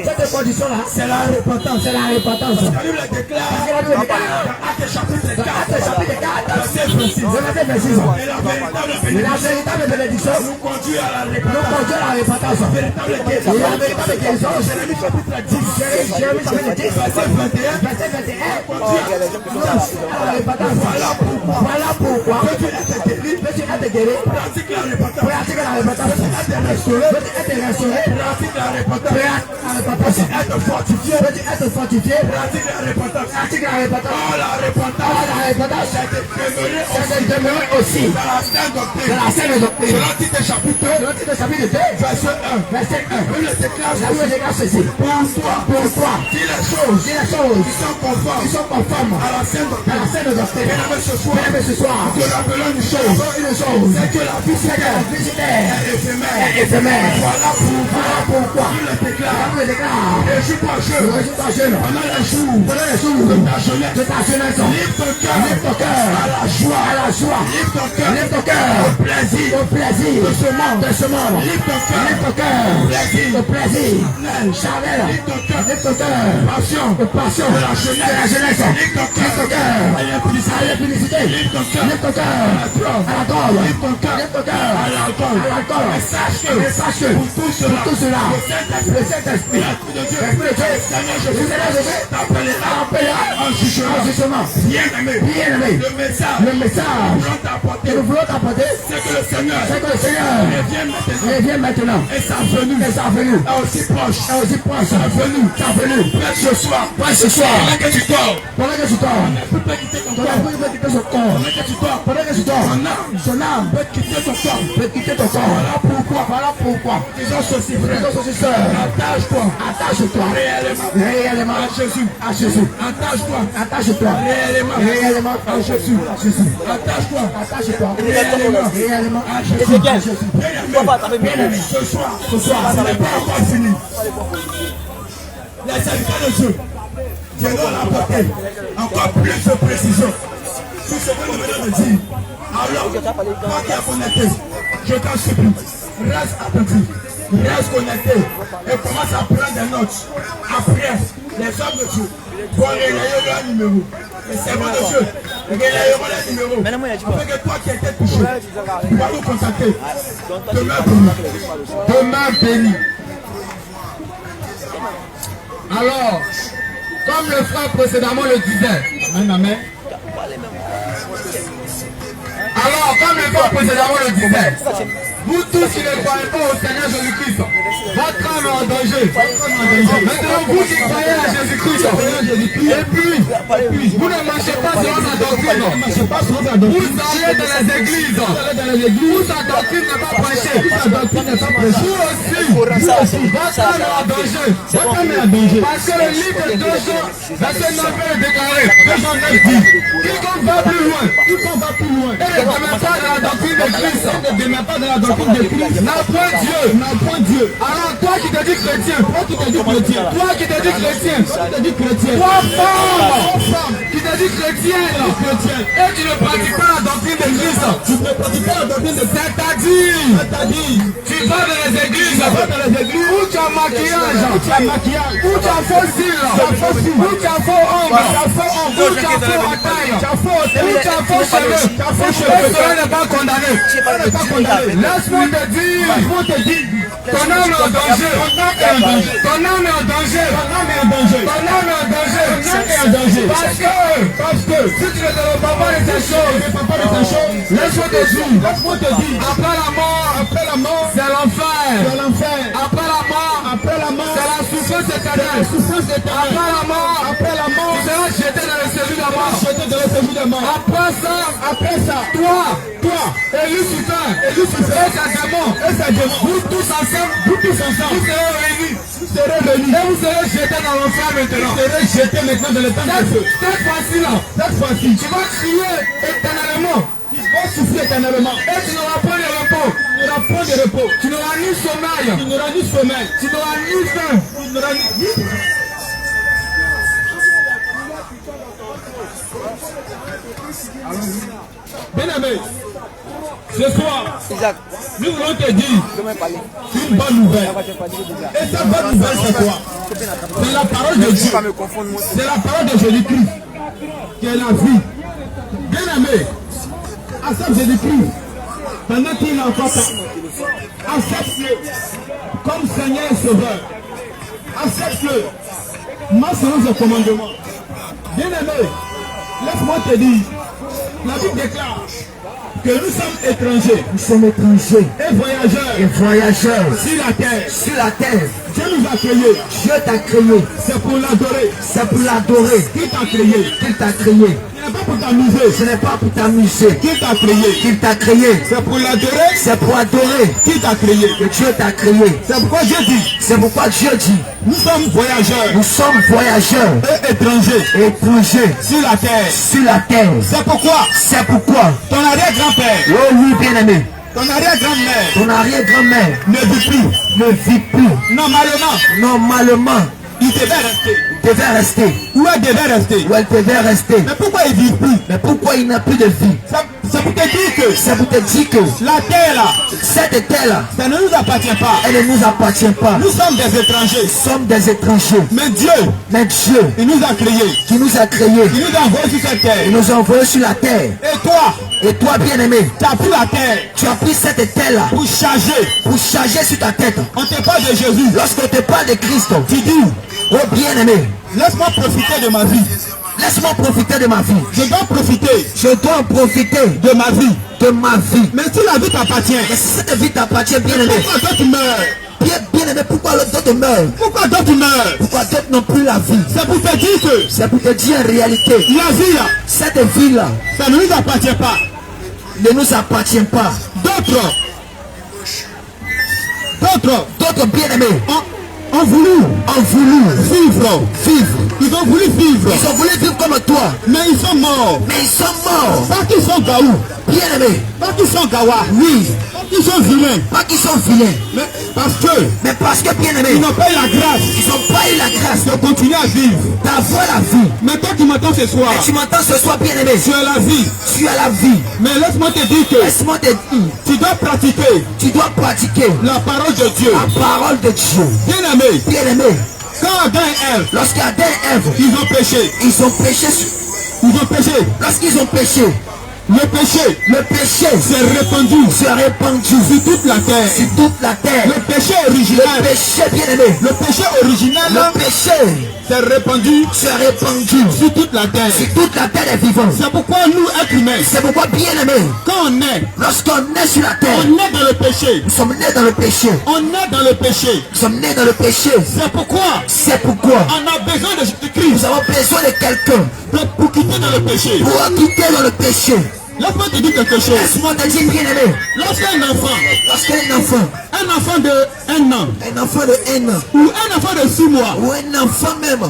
Cette condition-là, C'est la repentance. c'est la repentance. La Bible déclare. La Bible déclare. Acte chapitre 4. Acte chapitre 4. Verset 26. Verset 26. Et la véritable La bénédiction véritable bénédiction nous conduit à la nous repentance. conduit à la repentance. Véritable Et guérison. la véritable guérison, Jérémie chapitre 10. Jérémie chapitre 10, Verset 21. verset 21, conduit à la repentance. Voilà pourquoi Peux-tu être guéri? peux-tu être guéri, Pratique la repentance. pratique la repentance, Être restauré. peux-tu être restauré, Pratique la repentance. pratique la repentance, Être fortifié. peux-tu être fortifié, Pratique la repentance. pratique la repentance. Oh, la repentance. Ah, la repentance, Demeurez c'est de demeurer aussi dans la sainte dans doctrine. la scène doctrine. Selon Tite chapitre 2, Dans le titre chapitre 2, verset 1. verset 1, Bible déclare la Bible déclare ceci. pour toi, Dis dis les choses les choses qui sont conformes qui sont conformes à la sainte à doctrine. la scène doctrine. Bien aimé ce soir, Bien aimé ce soir, nous rappelons une chose, une chose, c'est que la vie c'est que la vie est est éphémère. éphémère. Voilà pourquoi Bible la déclare, Bible déclare, et je suis pas ne jeune, reste pas jeune, pendant les jours pendant les jours de ta jeunesse, de ta jeunesse, livre ton cœur lève ton cœur à la joie, à la joie, livre ton cœur lève ton cœur au plaisir au plaisir de ce monde, de ce monde, livre ton cœur lève ton cœur plaisir, au plaisir, charnel, charnel, livre ton cœur lève ton cœur passion, de passion de la jeunesse, livre ton cœur à l'impudicité, à l'impudicité, livre ton cœur lève ton cœur à la drogue, à la drogue, livre ton cœur lève ton cœur à l'alcool, à l'alcool, et sache que et sache que pour tout cela, le le Saint-Esprit, Saint-Esprit, l'Esprit de Dieu, l'Esprit de Dieu, Seigneur le Seigneur Jésus, appellera en jugement, bien aimé, bien aimé, le message le message nous t'apporter, que nous voulons t'apporter, c'est que le Seigneur c'est que le Seigneur revient maintenant, revient maintenant, et sa venue et sa venue est aussi proche, est aussi proche, sa venue, près ce soir, ce soir, pendant que tu dors, pendant que tu dors, tu peux quitter ton ton corps, esprit peut quitter son corps, pendant que tu dors, pendant que tu dors, son âme peut quitter ton corps, peut quitter ton corps. Voilà pourquoi, disons ceci, frère, disons ceci, sœur, attache-toi réellement à Jésus, attache-toi réellement à Jésus, attache-toi réellement à Jésus. Bien aimé, ce soir, ce soir, ce n'est pas encore fini. Les serviteurs de Dieu viendront l'apporter encore plus de précision sur ce que nous venons de dire. Alors, toi qui es connecté, je t'en supplie, reste attentif, reste connecté et commence à prendre des notes. Après, les hommes de Dieu vont relayer leur numéro. Les servants de Dieu relayeront leur numéro. Afin que toi qui étais touché, tu vas nous contacter. demain béni. Alors, comme le frère précédemment le disait, amen, amen. Alors, comme le frère précédemment le disait, vous tous qui ne croyez pas au Seigneur Jésus-Christ, votre âme est en danger. Maintenant, vous qui croyez à Jésus-Christ, et puis, vous ne marchez pas selon sa doctrine. Vous allez dans les églises où sa doctrine n'est pas prêchée. Vous aussi, votre âme est en danger. Parce que le livre de 2 Jean, verset 9 est déclaré. 2 Jean 9 dit, quiconque va plus loin, et demeure pas dans la doctrine de Christ. Ne demeure pas dans la doctrine de Christ. N'a point Dieu. N'a point Dieu. Alors toi qui te dis chrétien. Toi qui te dis chrétien. Toi qui te dis chrétien. Toi qui te dis chrétien. Toi femme qui te dis chrétienne. Et tu ne pratiques pas la doctrine de Christ. Tu ne pratiques pas la doctrine de Christ. C'est-à-dire. Tu vas dans les églises. Où tu as maquillage. Où tu as faux cils. Où tu as faux ongles. Où tu as faux attaque. Où tu as faux cheveux. Cela n'est pas condamné. Laisse-moi te dire. Ton âme est en danger. Ton âme est en danger. Ton âme est en danger. Parce que si tu ne te repars pas de ces choses, laisse-moi te dire. Après la mort, c'est l'enfer. Après la mort, c'est la souffrance éternelle. Après la mort, tu seras jeté dans le séjour de mort. Après ça, toi, et Lucifer, et sa démon, vous tous ensemble, vous serez réunis. Et vous serez jetés dans l'enfer maintenant. Vous serez jetés maintenant dans le temps de feu. Cette fois-ci, tu vas crier éternellement. Tu vas souffler éternellement. Et tu n'auras pas de repos. Tu n'auras ni sommeil. Tu n'auras ni faim. Bien-aimé, ce soir, nous voulons te dire une bonne nouvelle. Et cette bonne nouvelle, c'est quoi? C'est la parole de Dieu. C'est la parole de Jésus-Christ qui est la vie. Bien-aimé, accepte Jésus-Christ pendant qu'il est encore temps. Accepte-le comme Seigneur et Sauveur. Accepte-le. Moi, selon ses commandements. Bien-aimé, laisse-moi te dire, la Bible déclare que nous sommes étrangers. Nous sommes étrangers Et voyageurs sur la terre. Dieu nous a créés. Dieu t'a créé. C'est pour l'adorer. Qui t'a créé. Ce n'est pas pour t'amuser. Ce n'est pas pour t'amuser. Qui t'a créé. C'est pour l'adorer. C'est pour adorer. Qui t'a créé. Que Dieu t'a créé. C'est pourquoi Dieu dit. Nous sommes voyageurs. Et étrangers. Sur la terre. C'est pourquoi. Ton arrière-grand-père. Oh oui, bien-aimé. Ton arrière-grand-mère. Ne vit plus. Normalement. Il devait rester. Où elle devait rester. Mais pourquoi il vit plus? Mais pourquoi il n'a plus de vie? C'est pour te dire que. La terre là. Cette terre là. Ça ne nous appartient pas. Elle ne nous appartient pas. Nous sommes des étrangers. Mais Dieu. Il nous a créés. Qui nous a créés. Il nous a envoyés sur cette terre. Il nous a envoyés sur la terre. Et toi, bien-aimé. Tu as pris la terre. Tu as pris cette terre là. Pour charger sur ta tête. On te parle de Jésus. Lorsqu'on te parle de Christ. Tu dis. Oh bien-aimé. Laisse-moi profiter de ma vie. Je dois profiter de ma vie. Mais si la vie t'appartient. Mais si cette vie t'appartient, bien-aimé. Pourquoi d'autres meurent? Bien-aimé, pourquoi d'autres meurent? Pourquoi d'autres n'ont plus la vie? C'est pour te dire que. C'est pour te dire en réalité. La vie là. Cette vie là. Ça ne nous appartient pas. D'autres bien-aimés. Ont voulu vivre. Ils ont voulu vivre. Comme toi. Mais ils sont morts. Pas qu'ils sont gaou. Bien-aimés. Pas qu'ils sont gawa. Oui. Pas qu'ils sont vilains. Mais parce que bien-aimés. Ils n'ont pas eu la grâce. De continuer à vivre. D'avoir la vie. Mais toi tu m'entends ce soir. Bien-aimé. Tu as la vie. Mais laisse-moi te dire que. Tu dois pratiquer. La parole de Dieu. Bien-aimé. Quand Adam et Ève. Lorsqu'Adam et Ève. Ils ont péché. Lorsqu'ils ont péché. Le péché s'est répandu sur toute la terre. Le péché original. Bien-aimé. Le péché original. s'est répandu sur toute la terre. Est vivante. C'est pourquoi nous, êtres humains, c'est pourquoi bien-aimés, quand on est, lorsqu'on est sur la terre, on est dans le péché. Nous sommes nés dans le péché. On est dans le péché. Nous sommes nés dans le péché. C'est pourquoi on a besoin de Jésus-Christ. Nous avons besoin de quelqu'un pour quitter dans le péché. Pour quitter dans le péché. Laisse-moi te dire quelque chose. Laisse-moi te dire, bien-aimé. Lorsqu'un enfant de 1 an, un enfant de 1 an, ou un enfant de 6 mois, ou un enfant même,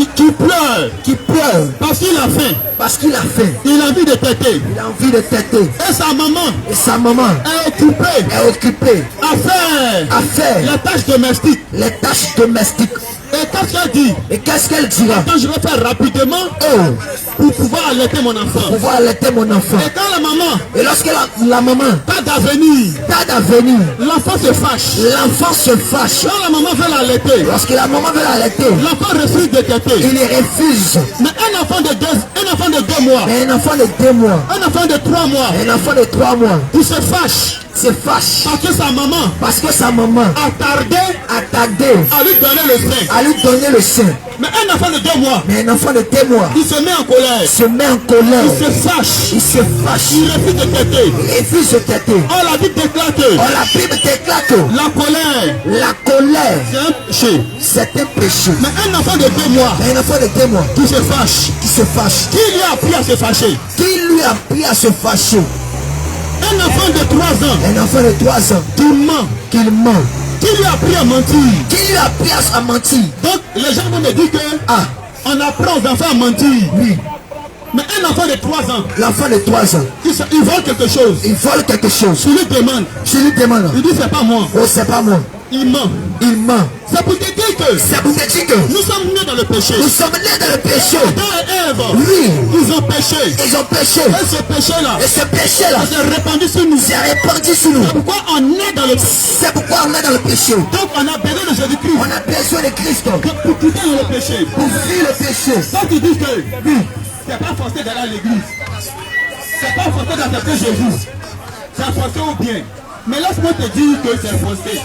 qui pleure. qui pleure Parce qu'il a faim. parce qu'il a faim. Il a envie de têter. Il a envie de têter. Et sa maman Et sa maman est occupée est occupée à faire à faire les tâches domestiques. les tâches domestiques. Et qu'est-ce qu'elle dit? Et qu'est-ce qu'elle dira? Quand je vais faire rapidement Oh, pour pouvoir allaiter mon enfant. pouvoir allaiter mon enfant. Et quand la maman Et lorsque la maman pas d'avenir, pas d'avenir, l'enfant se fâche. l'enfant se fâche. Quand la maman veut l'allaiter, Lorsque la maman veut l'allaiter, l'enfant refuse de téter. il les refuse. Mais un enfant de 2 mois, Mais un enfant de 2 mois, un enfant de 3 mois, un enfant de 3 mois, il se fâche se fâche parce que sa maman parce que sa maman a tardé a tardé à lui donner le sein. à lui donner le sein. Mais un enfant de 2 mois, Mais un enfant de 2 mois il se met en colère, se met en colère, il se fâche, il se fâche, il refuse de téter. il refuse de têter. Oh, la Bible déclare que Oh, la Bible déclare que la colère, la colère, c'est un péché. c'est un péché. Mais un enfant de 2 mois Mais un enfant de 2 mois qui se fâche, qui se fâche, qui lui a appris à se fâcher? qui lui a appris à se fâcher? Un enfant de 3 ans Un enfant de 3 ans qui ment, qu'il ment, qui lui a appris à mentir. qui lui a appris à mentir. Donc les gens vont me dire que Ah, on apprend aux enfants à mentir. oui, Mais un enfant de 3 ans, l'enfant de 3 ans, il vole quelque chose. il vole quelque chose. Tu lui demandes, Je lui demande, il dit c'est pas moi. oh, c'est pas moi. Il ment. Il ment. C'est pour te dire que C'est pour te dire que nous sommes nés dans le péché. nous sommes nés dans le péché. Adam et Ève, Oui, ils ont péché. ils ont péché. Et ce péché-là, Et ce péché-là ça s'est répandu sur nous. s'est répandu sur nous. C'est pourquoi on est dans le péché. C'est pourquoi on est dans le péché. Donc on a besoin de Jésus-Christ On a besoin de Christ pour quitter le péché. pour fuir le péché. Quand tu dis que c'est pas forcé d'aller à l'église, c'est pas forcé d'accepter Jésus, c'est forcé ou bien. Mais laisse-moi te dire que c'est forcé.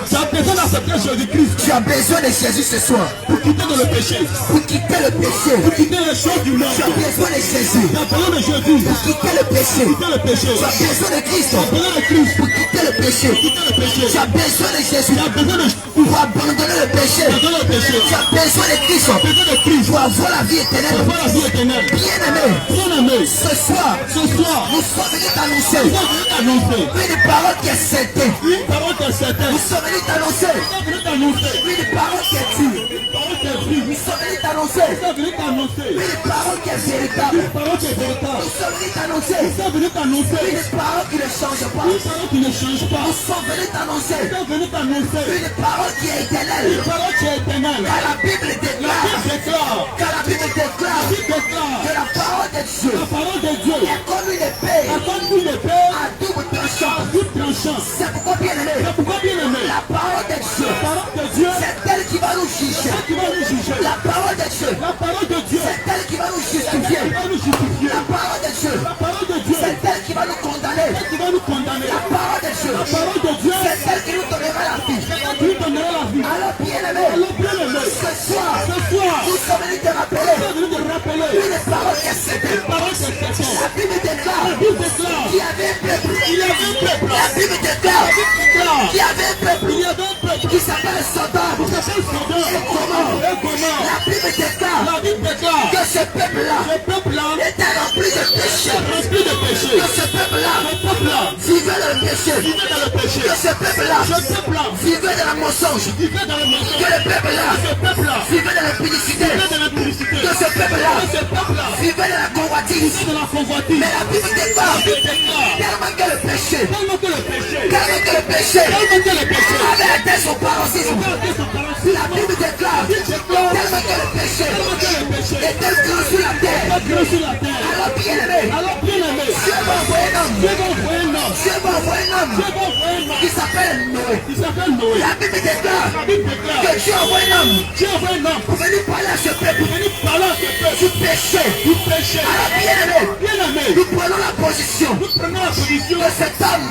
Tu as besoin d'accepter Jésus-Christ Tu as besoin de Jésus ce soir pour quitter dans le péché, pour quitter le péché. pour quitter les choses du monde. Tu as besoin de Jésus Tu as besoin de Jésus pour quitter le péché. pour quitter le péché. Tu as besoin de Christ Tu as besoin de Christ pour quitter le péché. pour quitter le péché. Tu as besoin de Jésus Tu as besoin de pour abandonner le péché. tu as besoin de péché. Tu as besoin de Christ Tu as besoin de Christ pour avoir la vie pour éternelle. avoir la vie éternelle. Bien-aimé, Bien-aimé, ce soir, ce soir, nous sommes venus t'annoncer nous sommes venus t'annoncer une parole qui est certaine. une parole qui est certaine. Nous sommes venus t'annoncer Nous sommes venus t'annoncer une parole qui est dure. une parole qui est vraie. Nous sommes venus t'annoncer Nous sommes venus t'annoncer une parole qui est véritable. une parole qui est véritable. Nous sommes venus t'annoncer Nous sommes venus t'annoncer une parole qui ne change pas. une parole qui ne change pas. Nous sommes venus t'annoncer Nous sommes venus t'annoncer une parole qui est éternelle. une parole qui est éternelle. Car la Bible La déclare, Bible déclare, car la Bible déclare la Bible déclare, que la parole de Dieu la parole de Dieu est comme une épée a comme une épée à double tranchant. tout tranchant. C'est pourquoi, bien aimé, C'est pourquoi, bien aimé, la parole de Dieu, la parole de Dieu, c'est elle qui va nous juger. qui va nous juger. La parole de Dieu, La parole de Dieu, c'est elle qui va nous qui justifier. va nous justifier. La parole de Dieu, La parole de Dieu, c'est elle qui va nous condamner. qui va nous condamner. La parole de Dieu, La parole de Dieu, c'est elle qui nous donnera la vie. c'est elle qui nous donnera la vie. Alors, bien aimé, Alors, bien aimé, ce soir, ce soir, nous sommes venus te nous rappeler sommes venus te rappeler une parole qui est certaine. une parole qui est certaine. La Bible déclare La Bible déclare qu'il y avait un peuple. qu'il y avait un peuple. La Bible déclare La Bible déclare qu'il y avait un peuple qu'il y avait un peuple qui s'appelle Sodome. qui s'appelle Sodome Et comment? et Gomorrhe. La Bible déclare La Bible déclare que ce peuple-là ce peuple-là était rempli de péché. est rempli de péché. Que ce peuple-là Ce peuple-là vivait dans le péché. vivait dans le péché. Que ce peuple-là Ce peuple-là vivait dans le mensonge. vivait dans le mensonge. Que le peuple-là Ce peuple-là vivait dans la publicité. vivait dans la publicité. Que ce peuple-là Ce peuple-là vivait dans la convoitise. vivait dans la convoitise. Mais la Bible déclare La Bible déclare tellement que le péché, tellement que le péché, tellement que le péché tellement que le péché avait atteint son paroxysme. a été son paroxysme. La Bible déclare tellement que le péché Tellement que le péché était grand sur la terre. a créé sur la terre. Alors bien aimé, Alors, bien aimé, Dieu va envoyer un homme. Dieu va envoyer un homme. Dieu va envoyer un homme Dieu va envoyer un homme qui s'appelle Noé. qui s'appelle Noé. La Bible déclare La Bible déclare que Dieu envoie un homme Dieu envoie un homme pour venir parler à ce peuple pour venir parler à ce peuple du péché. du péché. Alors bien aimé, Bien aimé, nous prenons la position nous prenons la position de cet homme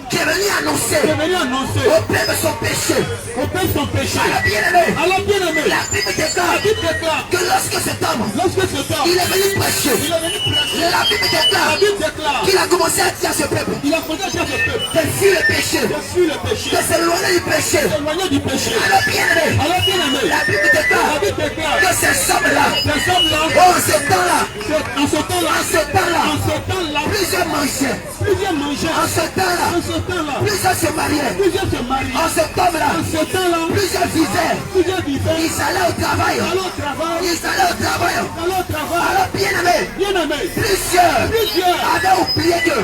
qui est venu de annoncer venir annoncer au peuple son péché. au peuple son péché. Alors bien aimé, Alors, bien aimé, la Bible déclare la Bible déclare que lorsque cet homme lorsque cet homme il est venu prêcher, il est venu prêcher, la Bible la déclare Bible déclare qu'il a commencé à dire à ce peuple il a posé à ce peuple de fuir le péché, de fuir le péché. De s'éloigner du péché. S'éloigner du péché. Alors bien-aimé, Alors bien aimé, la Bible déclare la Bible déclare que ces hommes-là, ces hommes-là, en ce temps-là, en ce temps-là, plusieurs mangeaient. plusieurs mangeaient. En ce temps-là, En ce temps-là, plusieurs se mariaient. plusieurs se mariaient. En ce temps-là, En ce temps-là, plusieurs vivaient. plusieurs vivaient. Ils allaient au travail. Allons au travail. Ils allaient au travail. Allons au travail. Alors bien-aimé, Bien aimé, plusieurs plusieurs avaient oublié que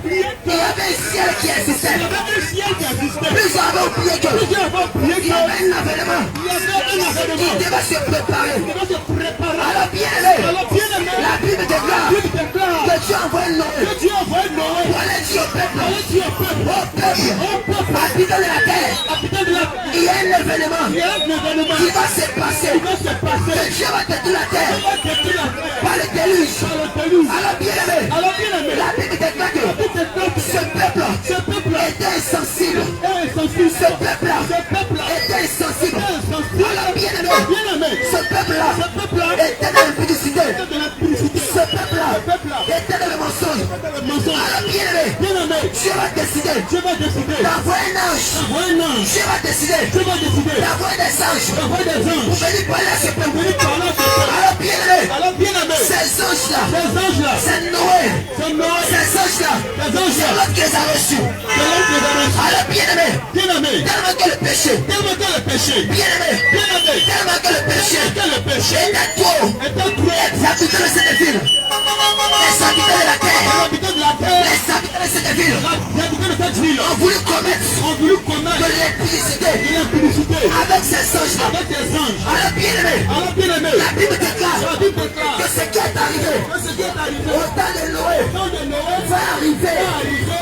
prié que il y avait un ciel qui existait. il y avait un ciel qui existait. Plusieurs avaient oublié que Plusieurs avaient prié il y avait un avènement. qu'il y avait un Ils avènement. devaient se préparer. Il devait se préparer. Alors bien-aimé, Alors bien aimé, la Bible déclare Dieu déclare que Dieu envoie Noé que Dieu envoie Noé pour aller dire au peuple, aller dire au peuple, habitant de la terre, habitant de la il y a un événement il y a un événement qui va se passer. qui va se passer. Que Dieu va détruire la terre Il va détruire la terre par le déluge. par le déluge. Alors bien-aimé, Alors bien aimé, la Bible déclare que Dieu déclare que ce peuple ce peuple était insensible. est insensible. Ce peuple-là Ce peuple était insensible. est insensible. Alors bien-aimé, Bien aimé, ce peuple-là ce peuple était dans l'impudicité. de la publicité. Ce peuple-là Ce peuple-là était dans le mensonge. le mensonge. Alors bien-aimé, Bien aimé, Dieu va décider Dieu va décider d'envoyer un ange. d'envoyer un ange. Dieu va décider Dieu va décider d'envoyer des anges d'envoyer des pour anges. venir parler à ce peuple. Venir parler à ce peuple. Alors bien-aimé, Alors bien aimé, ces anges-là, ces anges-là, c'est Noé. c'est Noé, Ces anges-là, ces c'est anges-là, l'autre qui les a reçus. c'est l'homme qui les a reçus. Alors bien-aimé, Bien aimé, tellement que le péché, tellement que le péché, bien-aimé, bien aimé, tellement que le péché que le péché était trop. était trop. Les habitants de cette ville, les habitants de la terre, Les habitants de la terre, les habitants de cette ville les habitants de cette ville ont voulu commettre ont voulu de commettre l'impudicité de l'impudicité avec ces anges-là. avec des anges. Alors bien-aimé, Alors bien aimé, la Bible déclare la Bible déclare que ce qui est arrivé que ce qui est arrivé au temps de Noé au temps de Noé va arriver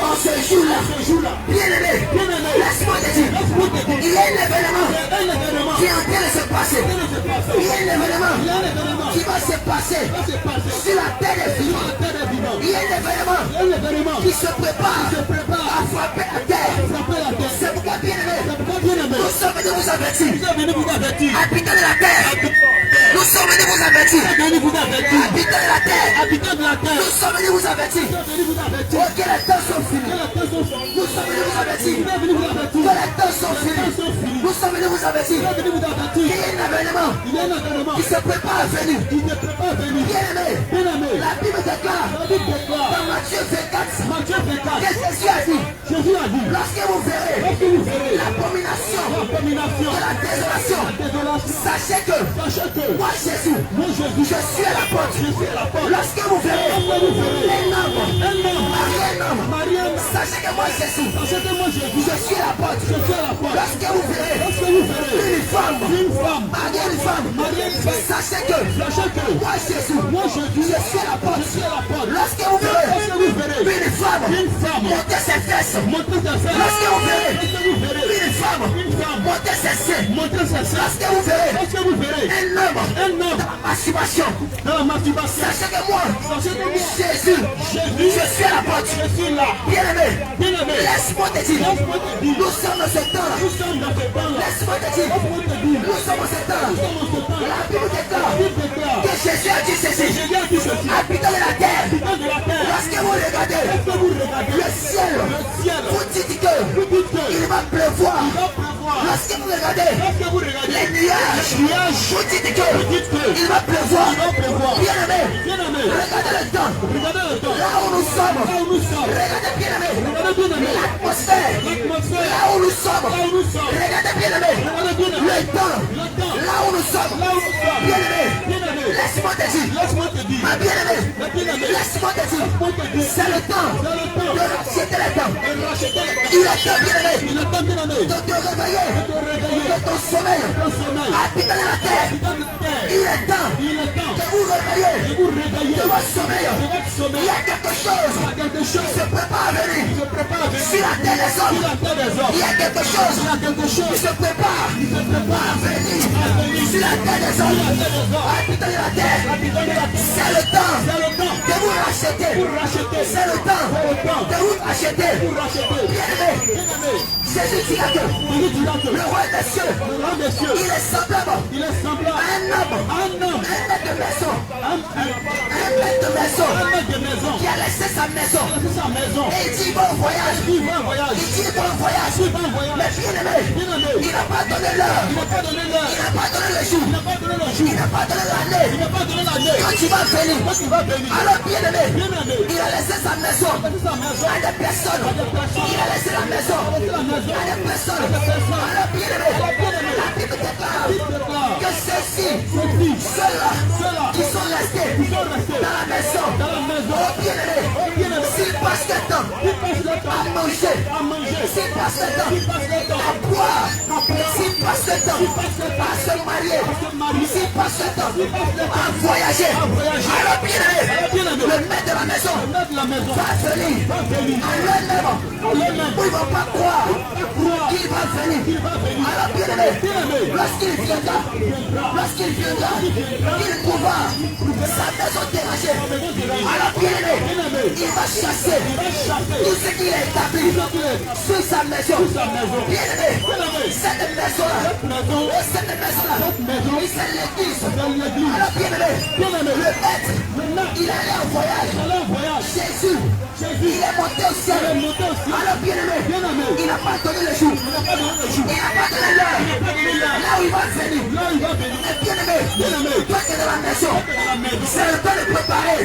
en ce jour-là. ce jour-là. Bien-aimé, Bien aimé, laisse-moi te dire, laisse-moi te dire, il y a un événement il y a un événement qui est en train de se passer. qui vient de se passer. Il y a un événement Il y a un événement qui va se passer qui va se passer sur la terre des sur vivants. la terre des vivants. Il y a un événement Il y a un événement qui se prépare qui se prépare à frapper la terre. à frapper la terre. C'est pourquoi, bien-aimé, C'est pourquoi bien aimé, nous sommes venus vous avertir. nous sommes venus vous avertir. Habitants de la terre, nous sommes venus vous avertir. Nous sommes venus vous avertir. Habitants de la terre, Habitants de la terre, nous sommes venus vous avertir. nous sommes venus vous avertir. Oh, que les temps sont Que finis. les temps sont finis. Nous sommes venus vous avertir. Nous sommes venus vous avertir. Que les temps sont Les temps finis. sont finis. Nous sommes venus vous avertir. Nous sommes venus vous avertir. Il y a un événement Il y a un événement qui se prépare à venir. qui ne peut pas venir. Bien-aimé, Bien aimé, la Bible déclare la Bible déclare dans Matthieu 24 Matthieu 24, que Jésus a dit, Jésus a dit, lorsque vous verrez lorsque vous verrez l'abomination l'abomination, de la désolation, désolation, sachez que sachez que moi Jésus, moi Jésus, je suis à la porte. je suis à la porte. Lorsque vous verrez Lorsque vous verrez un homme, un homme, marié un homme, Mariam, sachez que moi Jésus, sachez que moi Jésus, je suis à la porte. je suis à la porte. Lorsque vous verrez Lorsque vous verrez une femme, une femme, mariée une femme, mariée une femme, sachez que sachez que moi Jésus, moi Jésus, je suis à la porte. je suis à la porte. Lorsque vous verrez Lorsque vous verrez une femme une femme monter ses fesses, monter sa femme, lorsque vous verrez lorsque vous verrez une femme une femme monter ses seins, monter sa femme, lorsque vous verrez lorsque vous verrez un homme un homme dans la masturbation, dans la masturbation, sachez que moi, sachez que moi Jésus, Jésus, je suis à la porte. je suis là. Bien-aimé, Bien aimé, laisse-moi te dire, laisse-moi te dire, nous sommes dans ce temps-là. nous sommes dans ce temps-là. Laisse-moi te dire, Laisse-moi te dire, nous sommes dans ce temps-là. nous sommes dans ce temps-là. La Bible déclare La Bible déclare que Jésus a dit ceci, Jésus a dit ceci, habitants de la terre, habitants de la terre, lorsque vous regardez lorsque vous regardez le ciel, le ciel, vous dites que vous dites que il va pleuvoir. il va pleuvoir. Lorsque vous regardez Lorsque vous regardez les nuages, les nuages, vous dites que vous dites que il va pleuvoir. il va pleuvoir. Bien-aimé, Bien aimé, regardez le temps, regardez le temps, là où nous sommes. là où nous sommes, Regardez bien-aimé, regardez bien aimé, l'atmosphère, l'atmosphère, là où nous sommes. là où nous sommes, Regardez bien-aimé, regardez bien aimé, le temps, le temps, là où nous sommes. là où nous sommes. Bien-aimé, Bien aimé, laisse-moi te dire, laisse-moi te dire, ma bien-aimé, mais bien aimé, laisse-moi te dire, laisse-moi te dire, c'est le temps c'est le temps de racheter le temps. de racheter le temps. Il est temps, bien-aimé, Il est temps, bien aimé, de te réveiller de te réveiller de ton sommeil. ton sommeil. Habitant de la terre, Habitant de terre, il est temps il est temps de vous réveiller de vous réveiller de votre sommeil. de votre Il sommeil. y a quelque chose Il y a quelque qui chose se prépare à venir qui se prépare à venir sur la terre des sur hommes. la terre des hommes. Il y a quelque chose Il y a quelque qui chose se prépare qui se prépare à venir à venir sur la terre des hommes. sur la terre des hommes. Habitant de la terre, Habitant de la terre, c'est le temps c'est le temps de vous racheter. pour racheter. C'est le temps C'est le temps de vous acheter. pour racheter. Bien-aimé, Bien aimé, Jésus dira que Jésus dira que le roi des cieux, le roi des cieux, il est semblable il est semblable à un homme de maison. Un maître de maison. Qui a laissé sa maison. Et il dit bon voyage. Il dit bon voyage. Mais bien aimé, il n'a pas donné l'heure. Il n'a pas donné le jour. Il n'a pas donné l'année. Quand tu vas venir. Alors bien aimé, il a laissé sa maison à des personnes. Il a laissé la maison à des personnes. Alors bien aimé, la Bible déclare que ceux-là qui sont restés dans la maison, oh bien aimé, s'ils passent le temps à manger, s'ils passent le temps à boire, s'ils passent le temps à se marier, s'ils passent le temps à voyager, alors bien aimé, le maître de la maison va venir en eux-mêmes, où ils ne vont pas croire qu'il va venir. Alors bien aimé, lorsqu'il viendra, il trouvera sa maison dérangée. Alors bien aimé, il va chasser tout ce qu'il a établi sur sa maison. Bien aimé, cette maison-là, c'est l'église. Alors bien aimé, le maître, il allait en voyage. Jésus, il est monté au ciel. Alors bien aimé, il n'a pas donné le jour. Il n'a pas donné l'heure. Là où il va venir. Et bien aimé, toi qui es dans la maison, c'est le temps de préparer.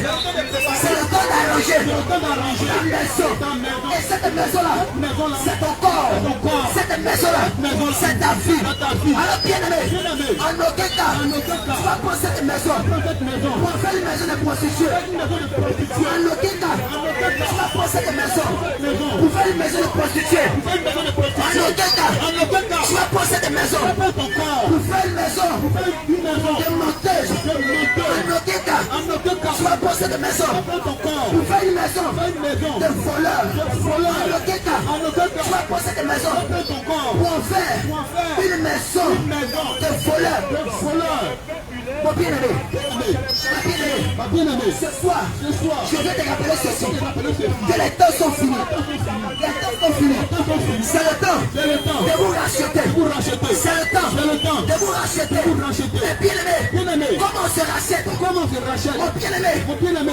C'est le temps d'arranger ta maison. Et cette maison-là, c'est ton corps. Cette maison-là, c'est ta vie. Alors bien aimé, en aucun cas, tu vas prendre cette maison pour faire une maison de prostituée. En aucun cas, tu vas prendre cette maison pour faire une maison de prostituée. En aucun cas, tu vas prendre cette maison pour faire une maison de montage. En aucun cas, tu vas prendre cette maison pour faire une maison de voleurs. En aucun cas, tu vas prendre cette maison pour en faire une maison de voleurs. Mon bien-aimé, ma bien-aimée, ce soir, je vais te rappeler ceci, que les temps sont finis. C'est le temps de vous racheter. C'est le temps de vous racheter. Et bien-aimé, comment on se rachète? Mon bien-aimé,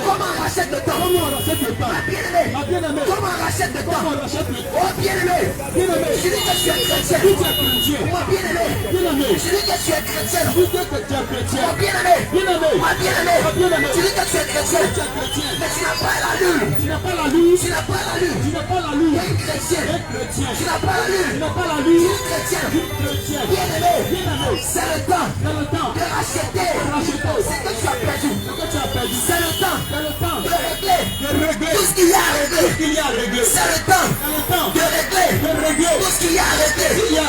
comment on rachète le temps? Ma bien-aimée, comment on rachète le temps? Oh bien-aimé, je dis que tu es chrétien. Mon bien-aimé, je dis que tu es chrétien. Mon bien-aimé, ma bien-aimée, tu dis que tu es chrétien, mais tu n'as pas la lune. Tu n'as pas la lune. Tu es chrétien. Tu n'as pas la lune. Tu es chrétien. Bien-aimé, c'est le temps de racheter ce que tu as perdu. C'est le temps de régler tout ce qu'il y a à régler. C'est le temps de régler tout ce qu'il y a à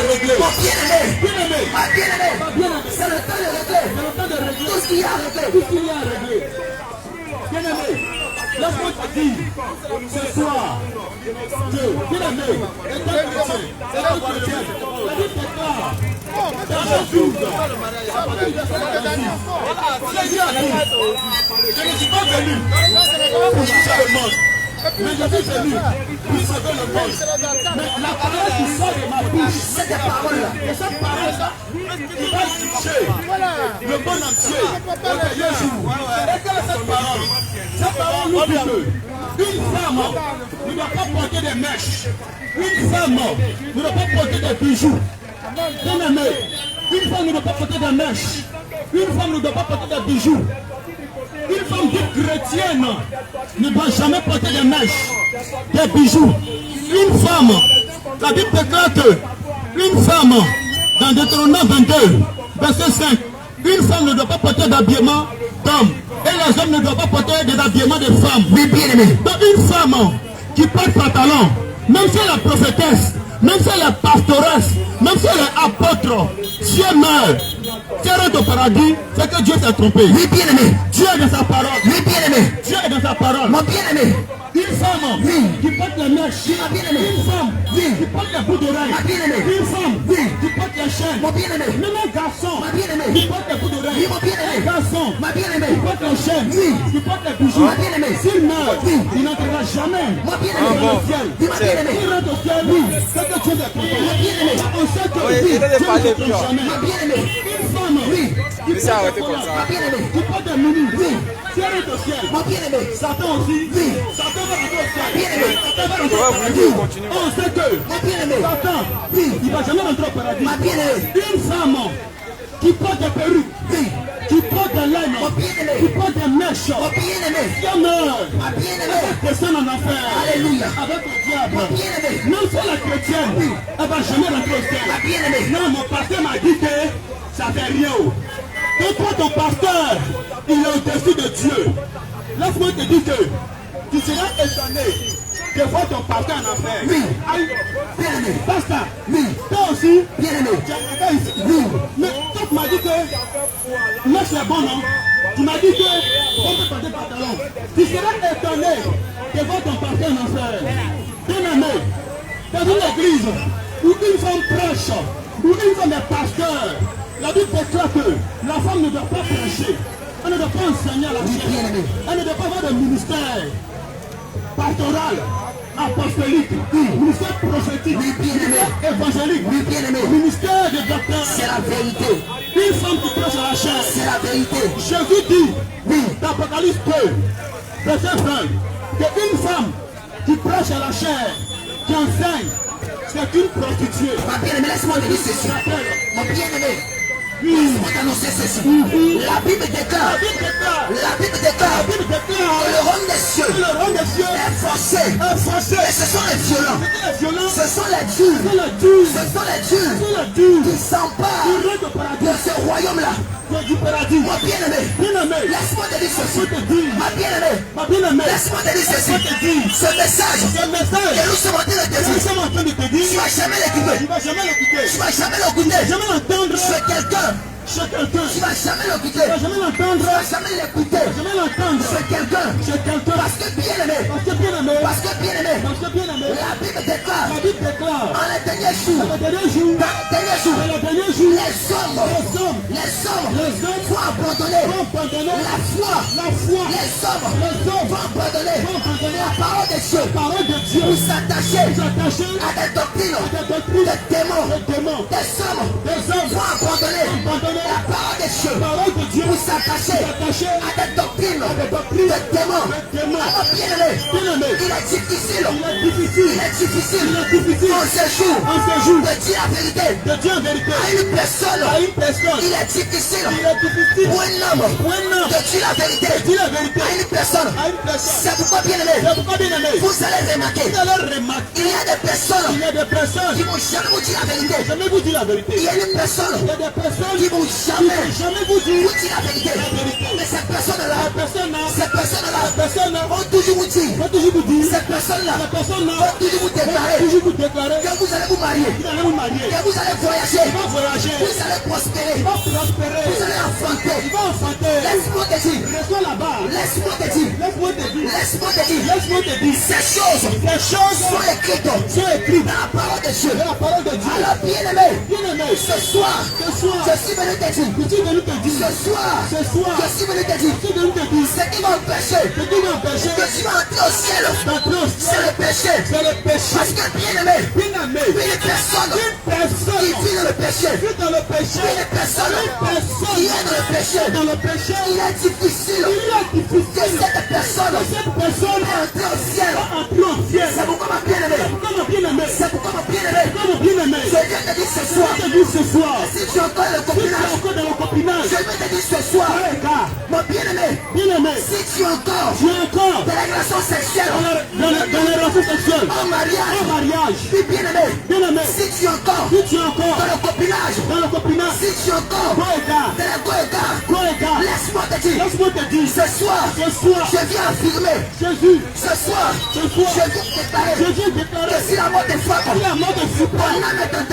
régler. Mon bien-aimé, ma bien-aimée, c'est le temps de régler tout ce qu'il y a à régler. Bien-aimé, laisse-moi te dire, ce soir, Dieu, bien-aimé, est un chrétien, c'est un chrétien. La Bible déclare, dans ce jour, je ne suis pas venu pour juger le monde, mais je suis venu pour sauver le monde. Mais la parole qui sort de ma bouche, Cette parole-là, et cette parole-là, qui va toucher le monde entier au dernier jour. Et quelle est cette parole? Cette parole nous dit qu'une femme ne doit pas porter des mèches. Une femme ne doit pas porter des bijoux. Bien aimé, une femme ne doit pas porter des mèches. Une femme ne doit pas porter des bijoux. Une femme dite chrétienne ne doit jamais porter des mèches, des bijoux. Une femme, la Bible déclare que une femme, dans Deutéronome 22, verset 5, une femme ne doit pas porter d'habillement d'homme. Et les hommes ne doivent pas porter des habillements de femmes. oui, bien-aimé. Donc une femme qui porte pantalon, même si elle est prophétesse, même si elle est pastoresse, même si elle est apôtre, si elle meurt, si elle rentre au paradis, c'est que Dieu s'est trompé. Oui, bien-aimé. Dieu est dans sa parole. Oui, bien-aimé. Dieu est dans sa parole. Mon bien-aimé. Une femme qui porte les mèches. Ma bien-aimée. Une femme qui porte les bouts d'oreilles. Ma bien-aimée. Une femme qui porte les chaînes. Mon bien-aimé. Même un garçon Ma bien-aimée. qui porte les bouts d'oreilles. Oui, mon bien-aimé. Un garçon Ma bien-aimée. qui porte les chaînes. Oui. Qui porte les bijoux. Ma bien-aimée. S'il meurt, Oui. il n'entrera jamais Ma bien-aimée. dans le ciel. Oui, ma bien-aimée. S'il rentre au ciel, c'est que Dieu est trompé. Ma bien-aimé. On sait que Oui, Dieu il est ne parlé trompe pur. jamais. Ma bien-aimée. Une femme Laissez arrêter comme ça. Qui porte des minutes. Si elle est au ciel. Mon bien-aimé. Satan aussi. Satan va rentrer au ciel. Bien-aimé. Satan va rentrer J'aurais au voulu paradis. que continue. On sait que Mon bien-aimé. Satan, il va jamais rentrer au paradis. Ma bien-aimée. Une femme qui porte des perruques, qui porte des laines, Mon bien-aimé. qui porte des mèches, Mon bien-aimé. qui meurt, Ma bien-aimé. descend en enfer. Alléluia. Avec le diable. Mon bien-aimé. Non, c'est la chrétienne. Elle va jamais rentrer au ciel. Ma bien-aimé. Non, mon pasteur m'a dit que ça fait rien. Donc toi, ton pasteur, il est au-dessus de Dieu. Laisse-moi te dire que tu seras étonné de voir ton pasteur en enfer. Oui. Aïe. Bien-aimé. Pasteur, Oui. toi aussi, Bien-aimé. tu es arrivé ici. Oui. Mais toi, tu m'as dit que moi c'est bon, non? Tu m'as dit que on peut porter pantalon. Tu seras étonné de voir ton pasteur en enfer. Bien-aimé, dans une église où une femme prêche, où une femme est pasteur, la Bible déclare que la femme ne doit pas prêcher, elle ne doit pas enseigner à la chair, elle ne doit pas avoir de ministère pastoral, apostolique, ministère prophétique, ministère évangélique, ministère de docteur. C'est la vérité. Une femme qui prêche à la chair. C'est la vérité. Jésus dit, dans Apocalypse 2, verset 20, qu'une femme qui prêche à la chair, qui enseigne, c'est une prostituée. Ma bien-aimée, laisse-moi te dire ceci. Mon bien-aimé. Laisse-moi t'annoncer ceci. La Bible déclare. La Bible déclare. Que le royaume des cieux est forcé. Et ce sont les violents. Ce sont les durs. Ce sont les durs qui s'emparent de ce royaume-là. Mon bien-aimé, laisse-moi te dire ceci. Ma bien-aimée, laisse-moi te dire ceci. Ce message que nous sommes en train de te dire, tu ne vas jamais l'écouter. Tu ne vas jamais l'écouter. Jamais l'entendre. C'est quelqu'un. Chez quelqu'un. Tu ne vas jamais l'écouter. Tu ne vas jamais l'entendre. Tu ne vas jamais l'écouter. Jamais l'entendre. C'est quelqu'un. Chez quelqu'un. Parce que bien-aimé. Parce que bien-aimé. Parce que bien-aimé. Parce que bien-aimé. La Bible déclare. La Bible déclare. En les derniers jours. Dans les derniers jours. Dans les derniers jours. Dans les derniers jours. Les hommes vont abandonner la foi. Les hommes vont abandonner la parole de Dieu. Pour s'attacher à des doctrines de démons. Des hommes vont abandonner la parole de Dieu pour s'attacher à des doctrines de démons. Alors bien-aimé, il est difficile en ce jour de dire la vérité à une personne. Il est difficile pour un homme de dire la vérité à une personne. C'est pourquoi bien-aimé, vous allez remarquer, il y a des personnes qui vont jamais vous dire la vérité. Il y a des personnes qui vont jamais vous dire la vérité. Mais ces personnes-là vont toujours vous dire, ces personnes-là vont toujours vous déclarer que vous allez vous marier, que vous allez voyager, vous allez prospérer, vous allez enfanter. Laisse-moi te dire, ces choses sont écrites dans la parole de Dieu. Alors bien-aimé, ce soir, je suis venu te dire, ce soir, je suis venu te dire, ce qui m'a empêché que tu vas entrer au ciel, c'est le péché. Parce que bien-aimé, une personne qui vit dans le péché, une personne qui est dans le péché, il est difficile que cette personne entre au ciel. C'est pourquoi ma bien-aimée, je viens te dire ce soir, si tu es encore dans le copinage, je viens te dire ce soir, mon bien-aimé, si tu es encore dans la relation sexuelle, en mariage, puis bien-aimé, si tu es encore dans le copinage, si tu es encore dans la go-égard, laisse-moi te dire, ce soir, je viens affirmer, ce soir, je viens déclarer que si la mort te frappe, ton âme est en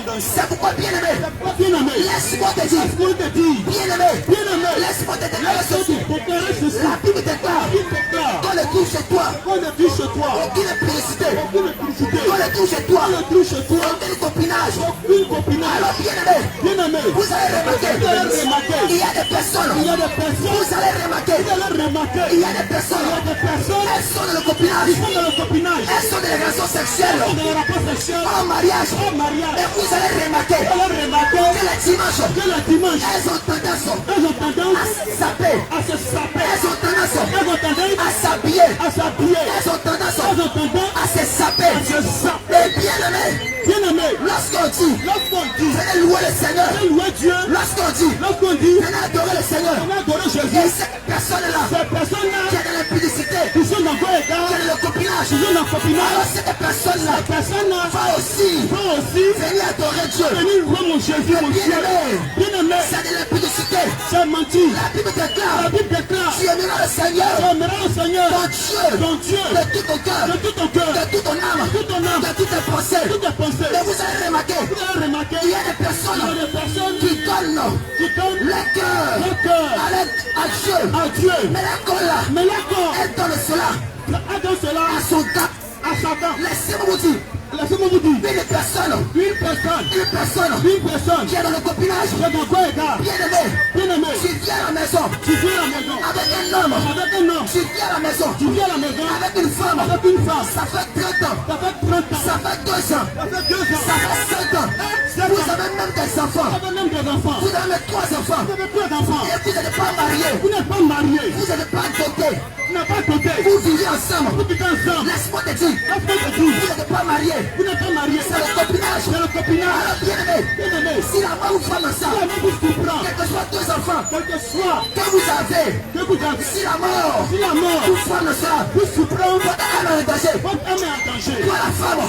danger. C'est pourquoi bien-aimé, laisse-moi te dire, bien-aimé, laisse-moi te déclarer ceci. La Bible déclare qu'on ne touche chez toi aucune publicité, qu'on ne trouve chez toi, aucun copinage. Alors bien aimé, vous allez remarquer, il y a des personnes, vous allez remarquer, il y a des personnes, elles sont dans le copinage, elles sont dans les relations sexuelles, en mariage, et vous allez remarquer que les dimanches, elles ont tendance à saper, elles ont tendance à s'habiller, elles ont tendance à se saper. Et bien aimé, lorsqu'on dit venez louer le Seigneur, lorsqu'on dit venez adorer le Seigneur, et cette personne-là qui est dans l'impudicité, qui est dans le copinage, alors cette personne-là va aussi venir adorer Dieu. Bien aimé, c'est de l'impudicité. La Bible déclare tu aimeras le Seigneur ton Dieu de tout ton cœur, de toute ton âme, de toutes tes pensées. Et vous allez remarquer il y a des personnes qui donnent leur cœur à Dieu. Mais la cœur, elle donne cela à son gars. Laissez-moi vous dire, une personne qui est dans le copinage, bien aimé, tu viens à la maison avec un homme, tu viens à la maison avec une femme, ça fait 30 ans, ça fait 2 ans, ça fait 5 ans, vous avez même des enfants, vous avez 3 enfants, et vous n'êtes pas mariés, vous n'êtes pas dotés, vous vivez ensemble. Laisse-moi te dire, vous n'êtes pas mariés, c'est le copinage. Alors bien aimé, si la main vous femme ça, quel que soit 2 enfants que vous avez, si la mort vous femme ça, votre âme est en danger. Toi la femme,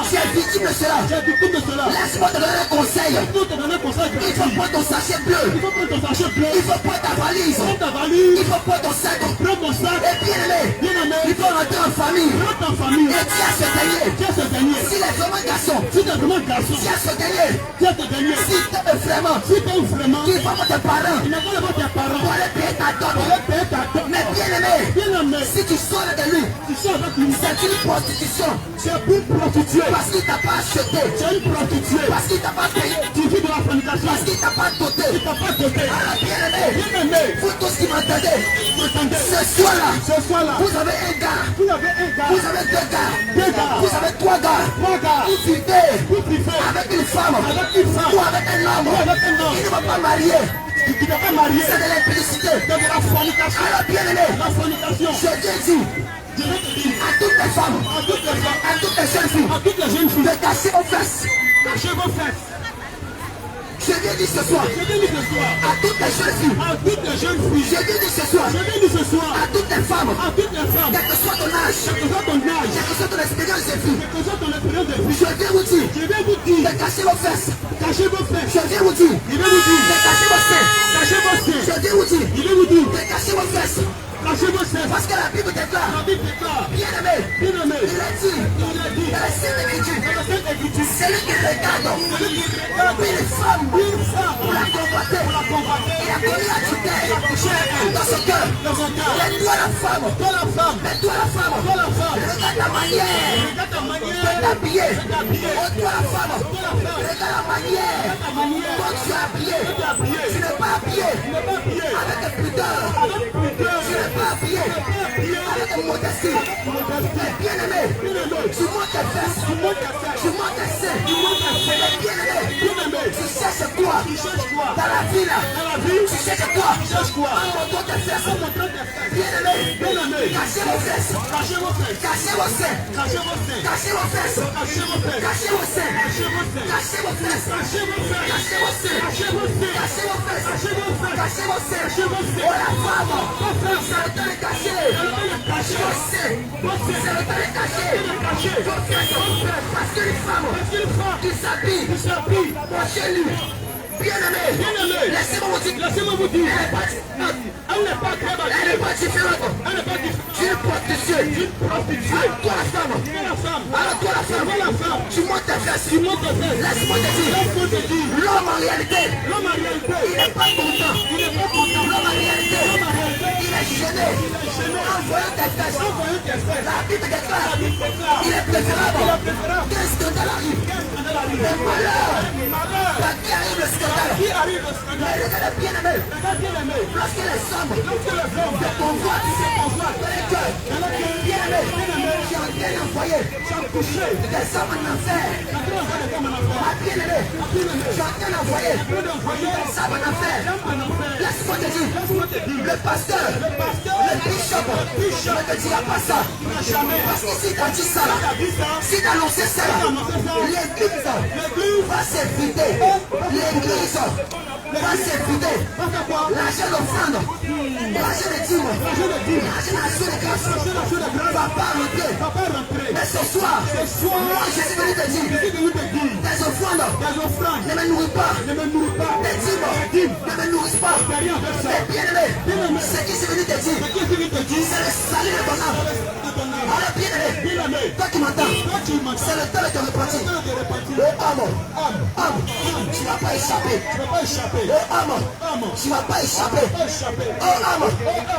tu es victime de cela. Laisse-moi te donner un conseil. Il faut prendre ton sachet bleu, il faut prendre ta valise, il faut prendre ton sac. Et bien aimé, il faut rentrer en famille. Et tiens ce dernier. S'il est vraiment garçon, tiens ce dernier. Si t'aimes vraiment, il va voir tes parents pour aller payer ta dot. Mais bien aimé, si tu sors de lui, c'est une prostitution. Parce qu'il t'a pas acheté, parce qu'il t'a pas payé, parce qu'il t'a pas doté. Alors bien aimé, vous tous qui m'entendez, ce soir-là, vous avez un gars, vous avez 2 gars, vous avez 3 gars, vous vivez avec une femme ou avec un homme, il ne va pas marier. C'est de l'impudicité. Alors bien aimé, je dis à toutes les femmes, à toutes les jeunes filles, de cacher vos fesses. Je viens dire ce soir à toutes les jeunes filles, je viens dire ce soir à toutes les femmes, quel que soit ton âge, quel que soit ton expérience de vie, je viens vous dire de cacher vos fesses. Je viens vous dire de cacher vos seins. Je viens vous dire de cacher vos fesses. Parce que la Bible déclare, bien aimé, il a dit dans la Sainte Écriture, celui qui regarde une femme pour la combattre, il a commis adultère dans son cœur. Mais toi la femme, regarde la manière de t'habiller. Oh toi la femme, regarde la manière dont tu es habillé. Tu n'es pas habillé avec pudeur. Tu n'es pas habillé avec modestie. Bien aimé, tu montes tes fesses, tu montes tes seins. Bien aimé, tu cherches quoi dans la vie là? Tu cherches quoi en montant tes fesses? Bien aimé, cachez vos fesses, cachez vos seins, cachez vos fesses, cachez vos seins, cachez vos fesses, cachez vos seins, cachez vos seins. Oh la femme, c'est le temps de cacher vos seins, c'est le temps de cacher vos fesses. Parce que les femmes qui s'habillent chez lui. Bien aimé, laissez-moi vous dire, elle n'est pas différente. Tu es prostituée. Toi la femme, tu montes tes fesses. Laisse-moi te dire, l'homme en réalité, il n'est pas content. L'homme en réalité, il est gêné. En voyant tes fesses, la Bible déclare, il est préférable Qui arrive le scandale? Mais regarde bien-aimé. Lorsque les hommes de convoite dans les cœurs, bien-aimé, qui ont bien envoyé des hommes en enfer. Bien-aimé, qui ont bien envoyé des hommes en enfer. Laisse-moi te dire, le pasteur, le bishop, ne te dira pas ça. Parce que si tu as dit ça, si tu as annoncé ça, l'église va s'éviter. L'église va s'éviter. L'argent d'offrande, l'argent de dîmes, l'argent d'action de grâce va pas rentrer. Mais ce soir, moi je suis venu te dire, tes offrandes ne me nourrissent pas. Tes dîmes ne me nourrissent pas. Mais bien-aimé, ce qui est venu te dire, c'est le salut de ton âme. Alors bien-aimé, toi qui m'entends, c'est le temps de te repentir. Oh âme, tu ne vas pas échapper. Oh âme, tu ne vas pas échapper. Oh âme,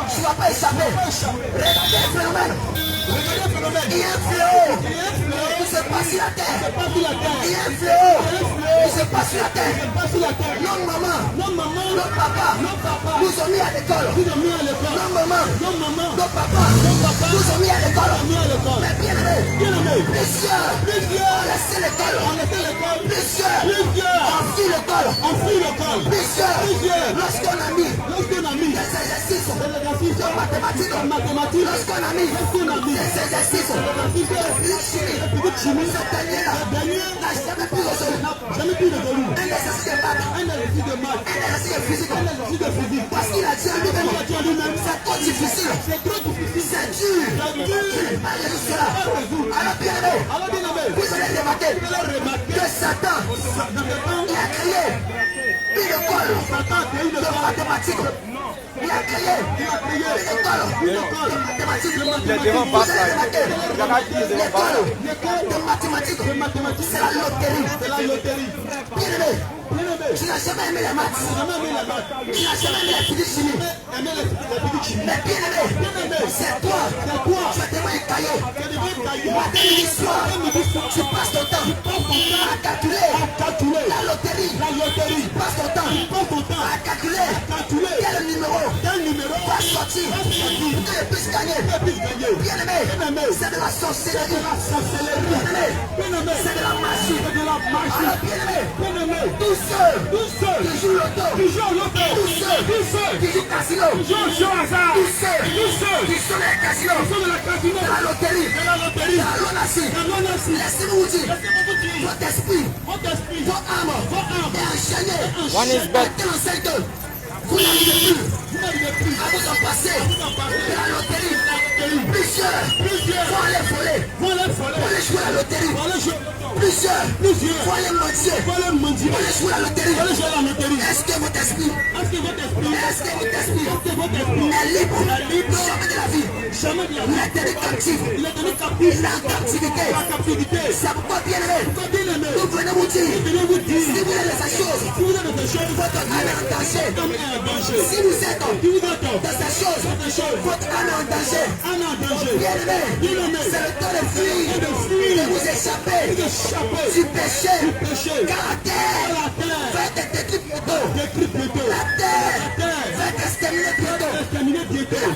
tu ne vas pas échapper. Regardez le phénomène. Il y a un fléau qui se passe sur la terre. Il y a un fléau qui se passe sur la terre. Nos mamans, nos papas nous ont mis à l'école. Nos mamans, nos papas nous ont mis à l'école. Mais bien aimé, plusieurs ont laissé l'école. Plusieurs ont fui l'école. Plusieurs, lorsqu'on a mis des exercices de mathématiques, lorsqu'on a mis des exercices de physique chimie, cette dernière n'a jamais pu résoudre un exercice de maths, un exercice de physique, parce qu'il a dit à lui-même, c'est trop difficile, c'est dur, je n'ai pas résolu cela. Alors bien aimé, vous allez remarquer que Satan, il a créé une école de mathématiques. Il a créé une école de mathématiques. Vous allez remarquer, l'école de mathématiques, c'est la loterie. Bien aimé, tu n'as jamais aimé les maths. Tu n'as jamais aimé la physique chimie. Mais bien aimé, c'est toi. Tu as tellement un cahier. Matin, midi, soir, tu passes ton temps à calculer la loterie. Tu passes ton temps à calculer quel numéro va sortir pour que je puisse gagner. Bien aimé, c'est de la sorcellerie. Bien aimé, c'est de la magie. Alors bien aimé, tous ceux qui jouent l'auto, tous ceux qui jouent casino, tous ceux qui sont dans les casinos, de la loterie, de la lonassie, laissez-moi vous dire, votre esprit, votre âme est enchaîné. Vous n'arrivez plus à vous en passer de la loterie. Plusieurs vont aller voler, vont aller jouer la loterie. Plusieurs vont aller mentir, vont aller jouer la loterie. Est-ce que votre esprit est libre? Jamais de la vie. Il est tenu captif. Il est en captivité. C'est pourquoi bien aimé, nous venons vous dire, si vous avez ces choses, votre âme est en danger. Si vous êtes dans ces choses, votre âme est en danger. Bien aimé, c'est le temps de fuir, de vous échapper du péché. Car la terre va être détruite bientôt. La terre va être exterminée bientôt.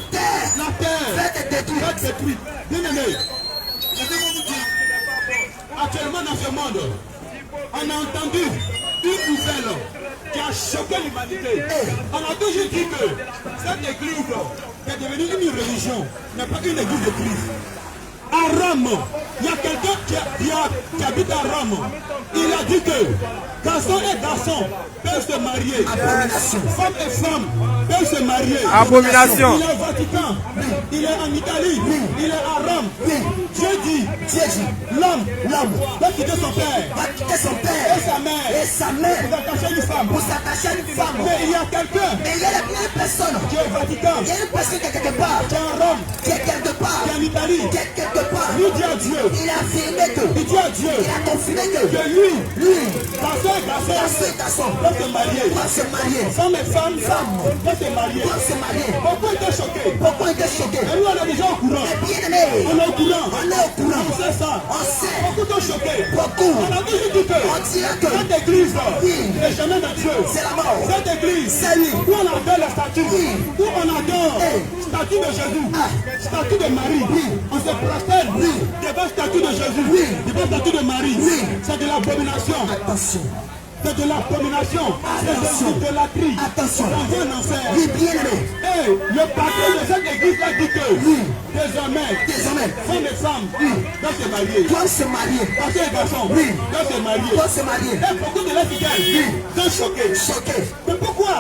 La terre va être détruite. Bien aimé, laissez-moi vous dire, actuellement dans ce monde, on a entendu une nouvelle qui a choqué l'humanité. On a toujours dit que cette église qui est devenue une religion n'est pas une église de Christ. À Rome, il y a quelqu'un qui habite à Rome. Il a dit que garçon et garçon peuvent se marier. Femme et femme peuvent se marier. Abomination. Il est au Vatican, il est en Italie, il est à Rome. Dieu dit, l'homme doit quitter son père et sa mère pour s'attacher à une femme. Mais il y a quelqu'un qui est au Vatican, qui est quelque part, qui est en Rome, qui est quelque part, qui est en Italie, qui est quelque part. il dit à Dieu, il a affirmé que, il dit à Dieu, il a confirmé que lui, garçon et garçon, doit se marier. Femme et femme, doit se marier. Pourquoi il était choqué? Et nous, on est déjà au courant. On est au courant. On sait ça. Beaucoup sont choqués. On a toujours dit que cette église n'est jamais de Dieu. C'est la mort. Cette église, où on adore la statue, où on adore la statue de Jésus, statue de Marie, on se prosterne devant la statue de Jésus, devant la statue de Marie. C'est de l'abomination. Attention. C'est de l'abomination. C'est de l'idolâtrie. Attention. Dans un enfer. Oui, bien aimé. Et le patron de cette église a dit que désormais, femmes et femmes doivent se marier. Doivent se marier. Garçons et garçons doivent se marier. Doivent se marier. Et beaucoup de l'Africains sont choqués. Mais pourquoi?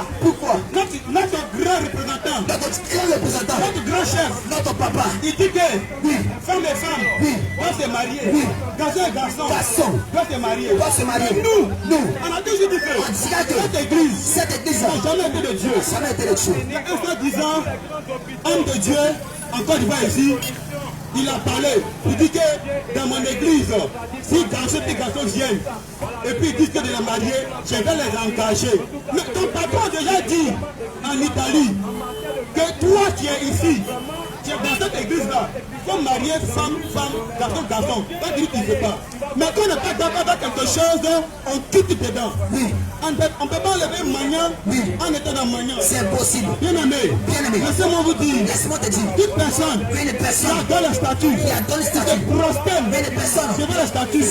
Notre grand représentant, notre grand chef, notre papa, il dit que femmes et femmes doivent se marier. Garçons et garçons doivent se marier. Nous, on a toujours dit que cette église n'a jamais été de Dieu. Il y a un frère disant, homme de Dieu, en Côte d'Ivoire ici, il a parlé. Il dit que dans mon église, si garçons et garçons viennent, et puis ils disent que de les marier, je vais les engager. Mais ton patron a déjà dit en Italie que toi qui es ici, tu es dans cette église-là, il faut marier femme, garçon. Pas dire qu'il ne fait pas. Mais quand on n'est pas d'accord avec quelque chose, on quitte dedans. On ne peut pas enlever Magnan en étant dans Magnan. C'est impossible. Bien aimé. Laissez-moi vous dire. Laisse-moi te dire. Toute personne qui adore la statue, se prosterne devant la statue, il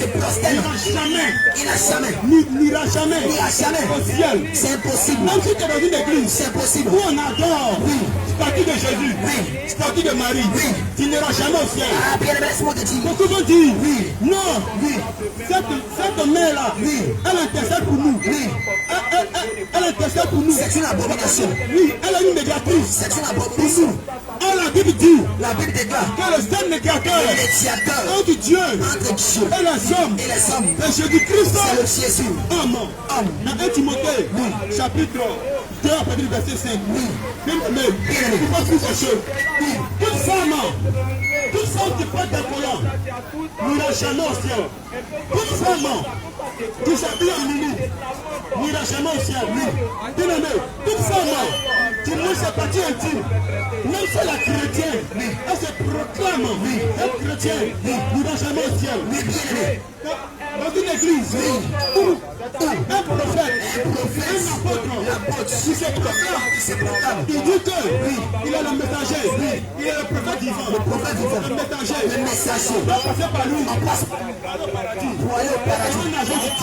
n'ira jamais au ciel. C'est impossible. Même si tu es dans une église, C'est impossible. où on adore statue de Jésus, statue de Marie, tu n'iras jamais au ciel. Ah, bien aimé, laisse-moi te dire. Beaucoup vont dire, non, cette mère-là, elle intercède pour nous. Elle intercède pour nous. C'est une abomination. Oui, elle est une médiatrice. C'est une abomination. La Bible dit La Bible déclare que le seul médiateur entre Dieu et les hommes, c'est Jésus-Christ. C'est le Jésus. Amen. Dans 1 Timothée, chapitre 2, à partir du verset 5. Bien aimé, il faut plus ces choses. Toute femme qui porte des collants n'ira jamais au ciel. Toute femme qui s'habille en mini n'ira jamais au ciel. Bien aimé, toute femme qui mange ses parties intimes, même si la chrétienne, elle se proclame être chrétienne, n'ira jamais au ciel. Dans une église où un prophète, un apôtre, qui se proclame, il dit qu'il est le messager, il est le prophète vivant, le messager, il doit passer par lui, Pour aller au paradis.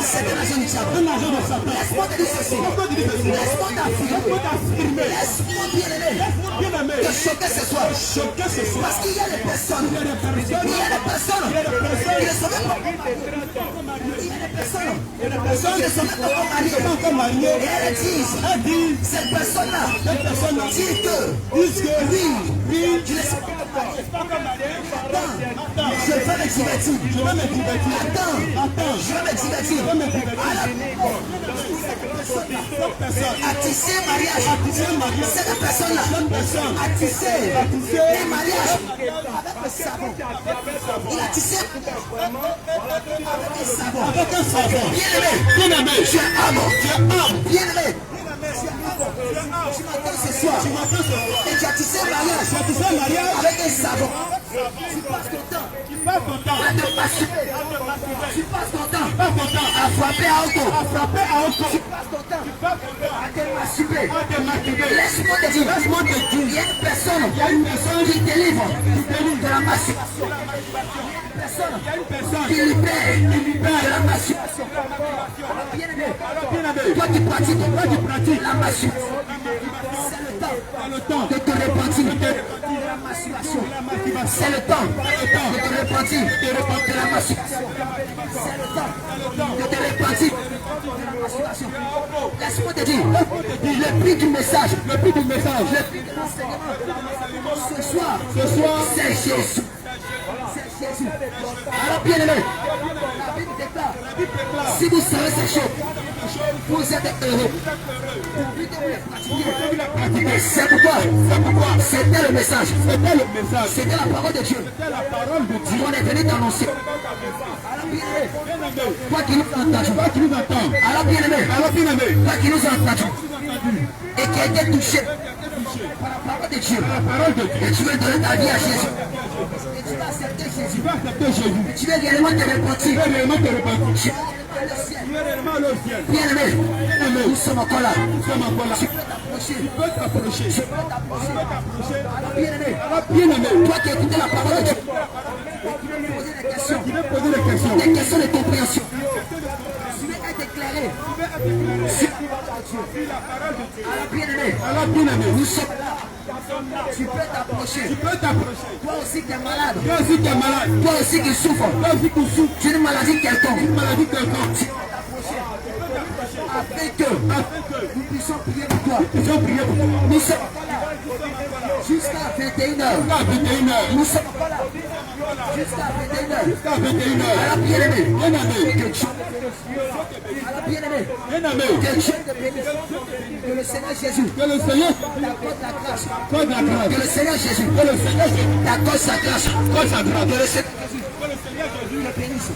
C'est un agent du diable. un agent de Satan. Laisse-moi te dire ceci. Laisse-moi t'affirmer. Laisse-moi bien aimé. Te choquer ce soir. Parce qu'il y a des personnes. Il y a des personnes. Qui ne sont même pas mariées. Il y a des personnes. Qui ne sont même pas mariées. Et elles disent. Cette personne-là. Dit que. Oui. Tu ne sais pas marier. Attends. Je vais me divertir. Attends. Je vais me divertir. À tisser mariage. Cette personne-là a tissé les mariages avec le savon. Il a tissé avec un savon. Bien aimé, tu es âme. Bien aimé, tu m'attends ce soir. Et tu as tissé mariage avec un savon. Tu passes ton temps à te masturber. Tu passes ton temps à frapper à auto. Tu passes ton temps à te masturber. Laisse-moi te dire, il y a une personne qui délivre de la masturbation. Il y a une personne qui libère de la masturbation. Bien aimé, toi qui pratiques la masturbation. C'est le temps de te repentir de la masturbation. C'est le temps de te repentir de la masturbation. C'est le temps de te repentir de la masturbation. Laisse-moi te dire, le prix du message, le prix de l'enseignement, ce soir, c'est Jésus. Alors bien aimé, la Bible déclare, si vous savez ces choses, vous êtes heureux. C'est pourquoi c'était le message. C'était la parole de Dieu. On est venu t'annoncer. Toi qui nous entends. Alors bien aimé. Toi qui nous entends. Et qui a été touché par la parole de Dieu. Et tu veux donner ta vie à Jésus. Et tu vas accepter Jésus. Et tu veux réellement te repentir. Bien aimé, nous sommes encore là. Tu peux t'approcher. Alors bien aimé, toi qui écoutes la parole de Dieu, tu veux poser des questions. Des questions de compréhension. Tu veux être éclairé. Alors bien aimé, nous sommes là. Tu peux t'approcher. Toi aussi qui es malade. Toi aussi qui souffres. Tu as une maladie quelconque. Afin que nous puissions prier pour toi. Nous sommes jusqu'à 21h. Nous sommes pas là. Jusqu'à 21h. Alors bien aimé. Alors bien aimé. Que Dieu te bénisse. Que le Seigneur Jésus t'accorde la grâce. Que le Seigneur Jésus t'accorde sa grâce. Que le Seigneur Jésus te bénisse.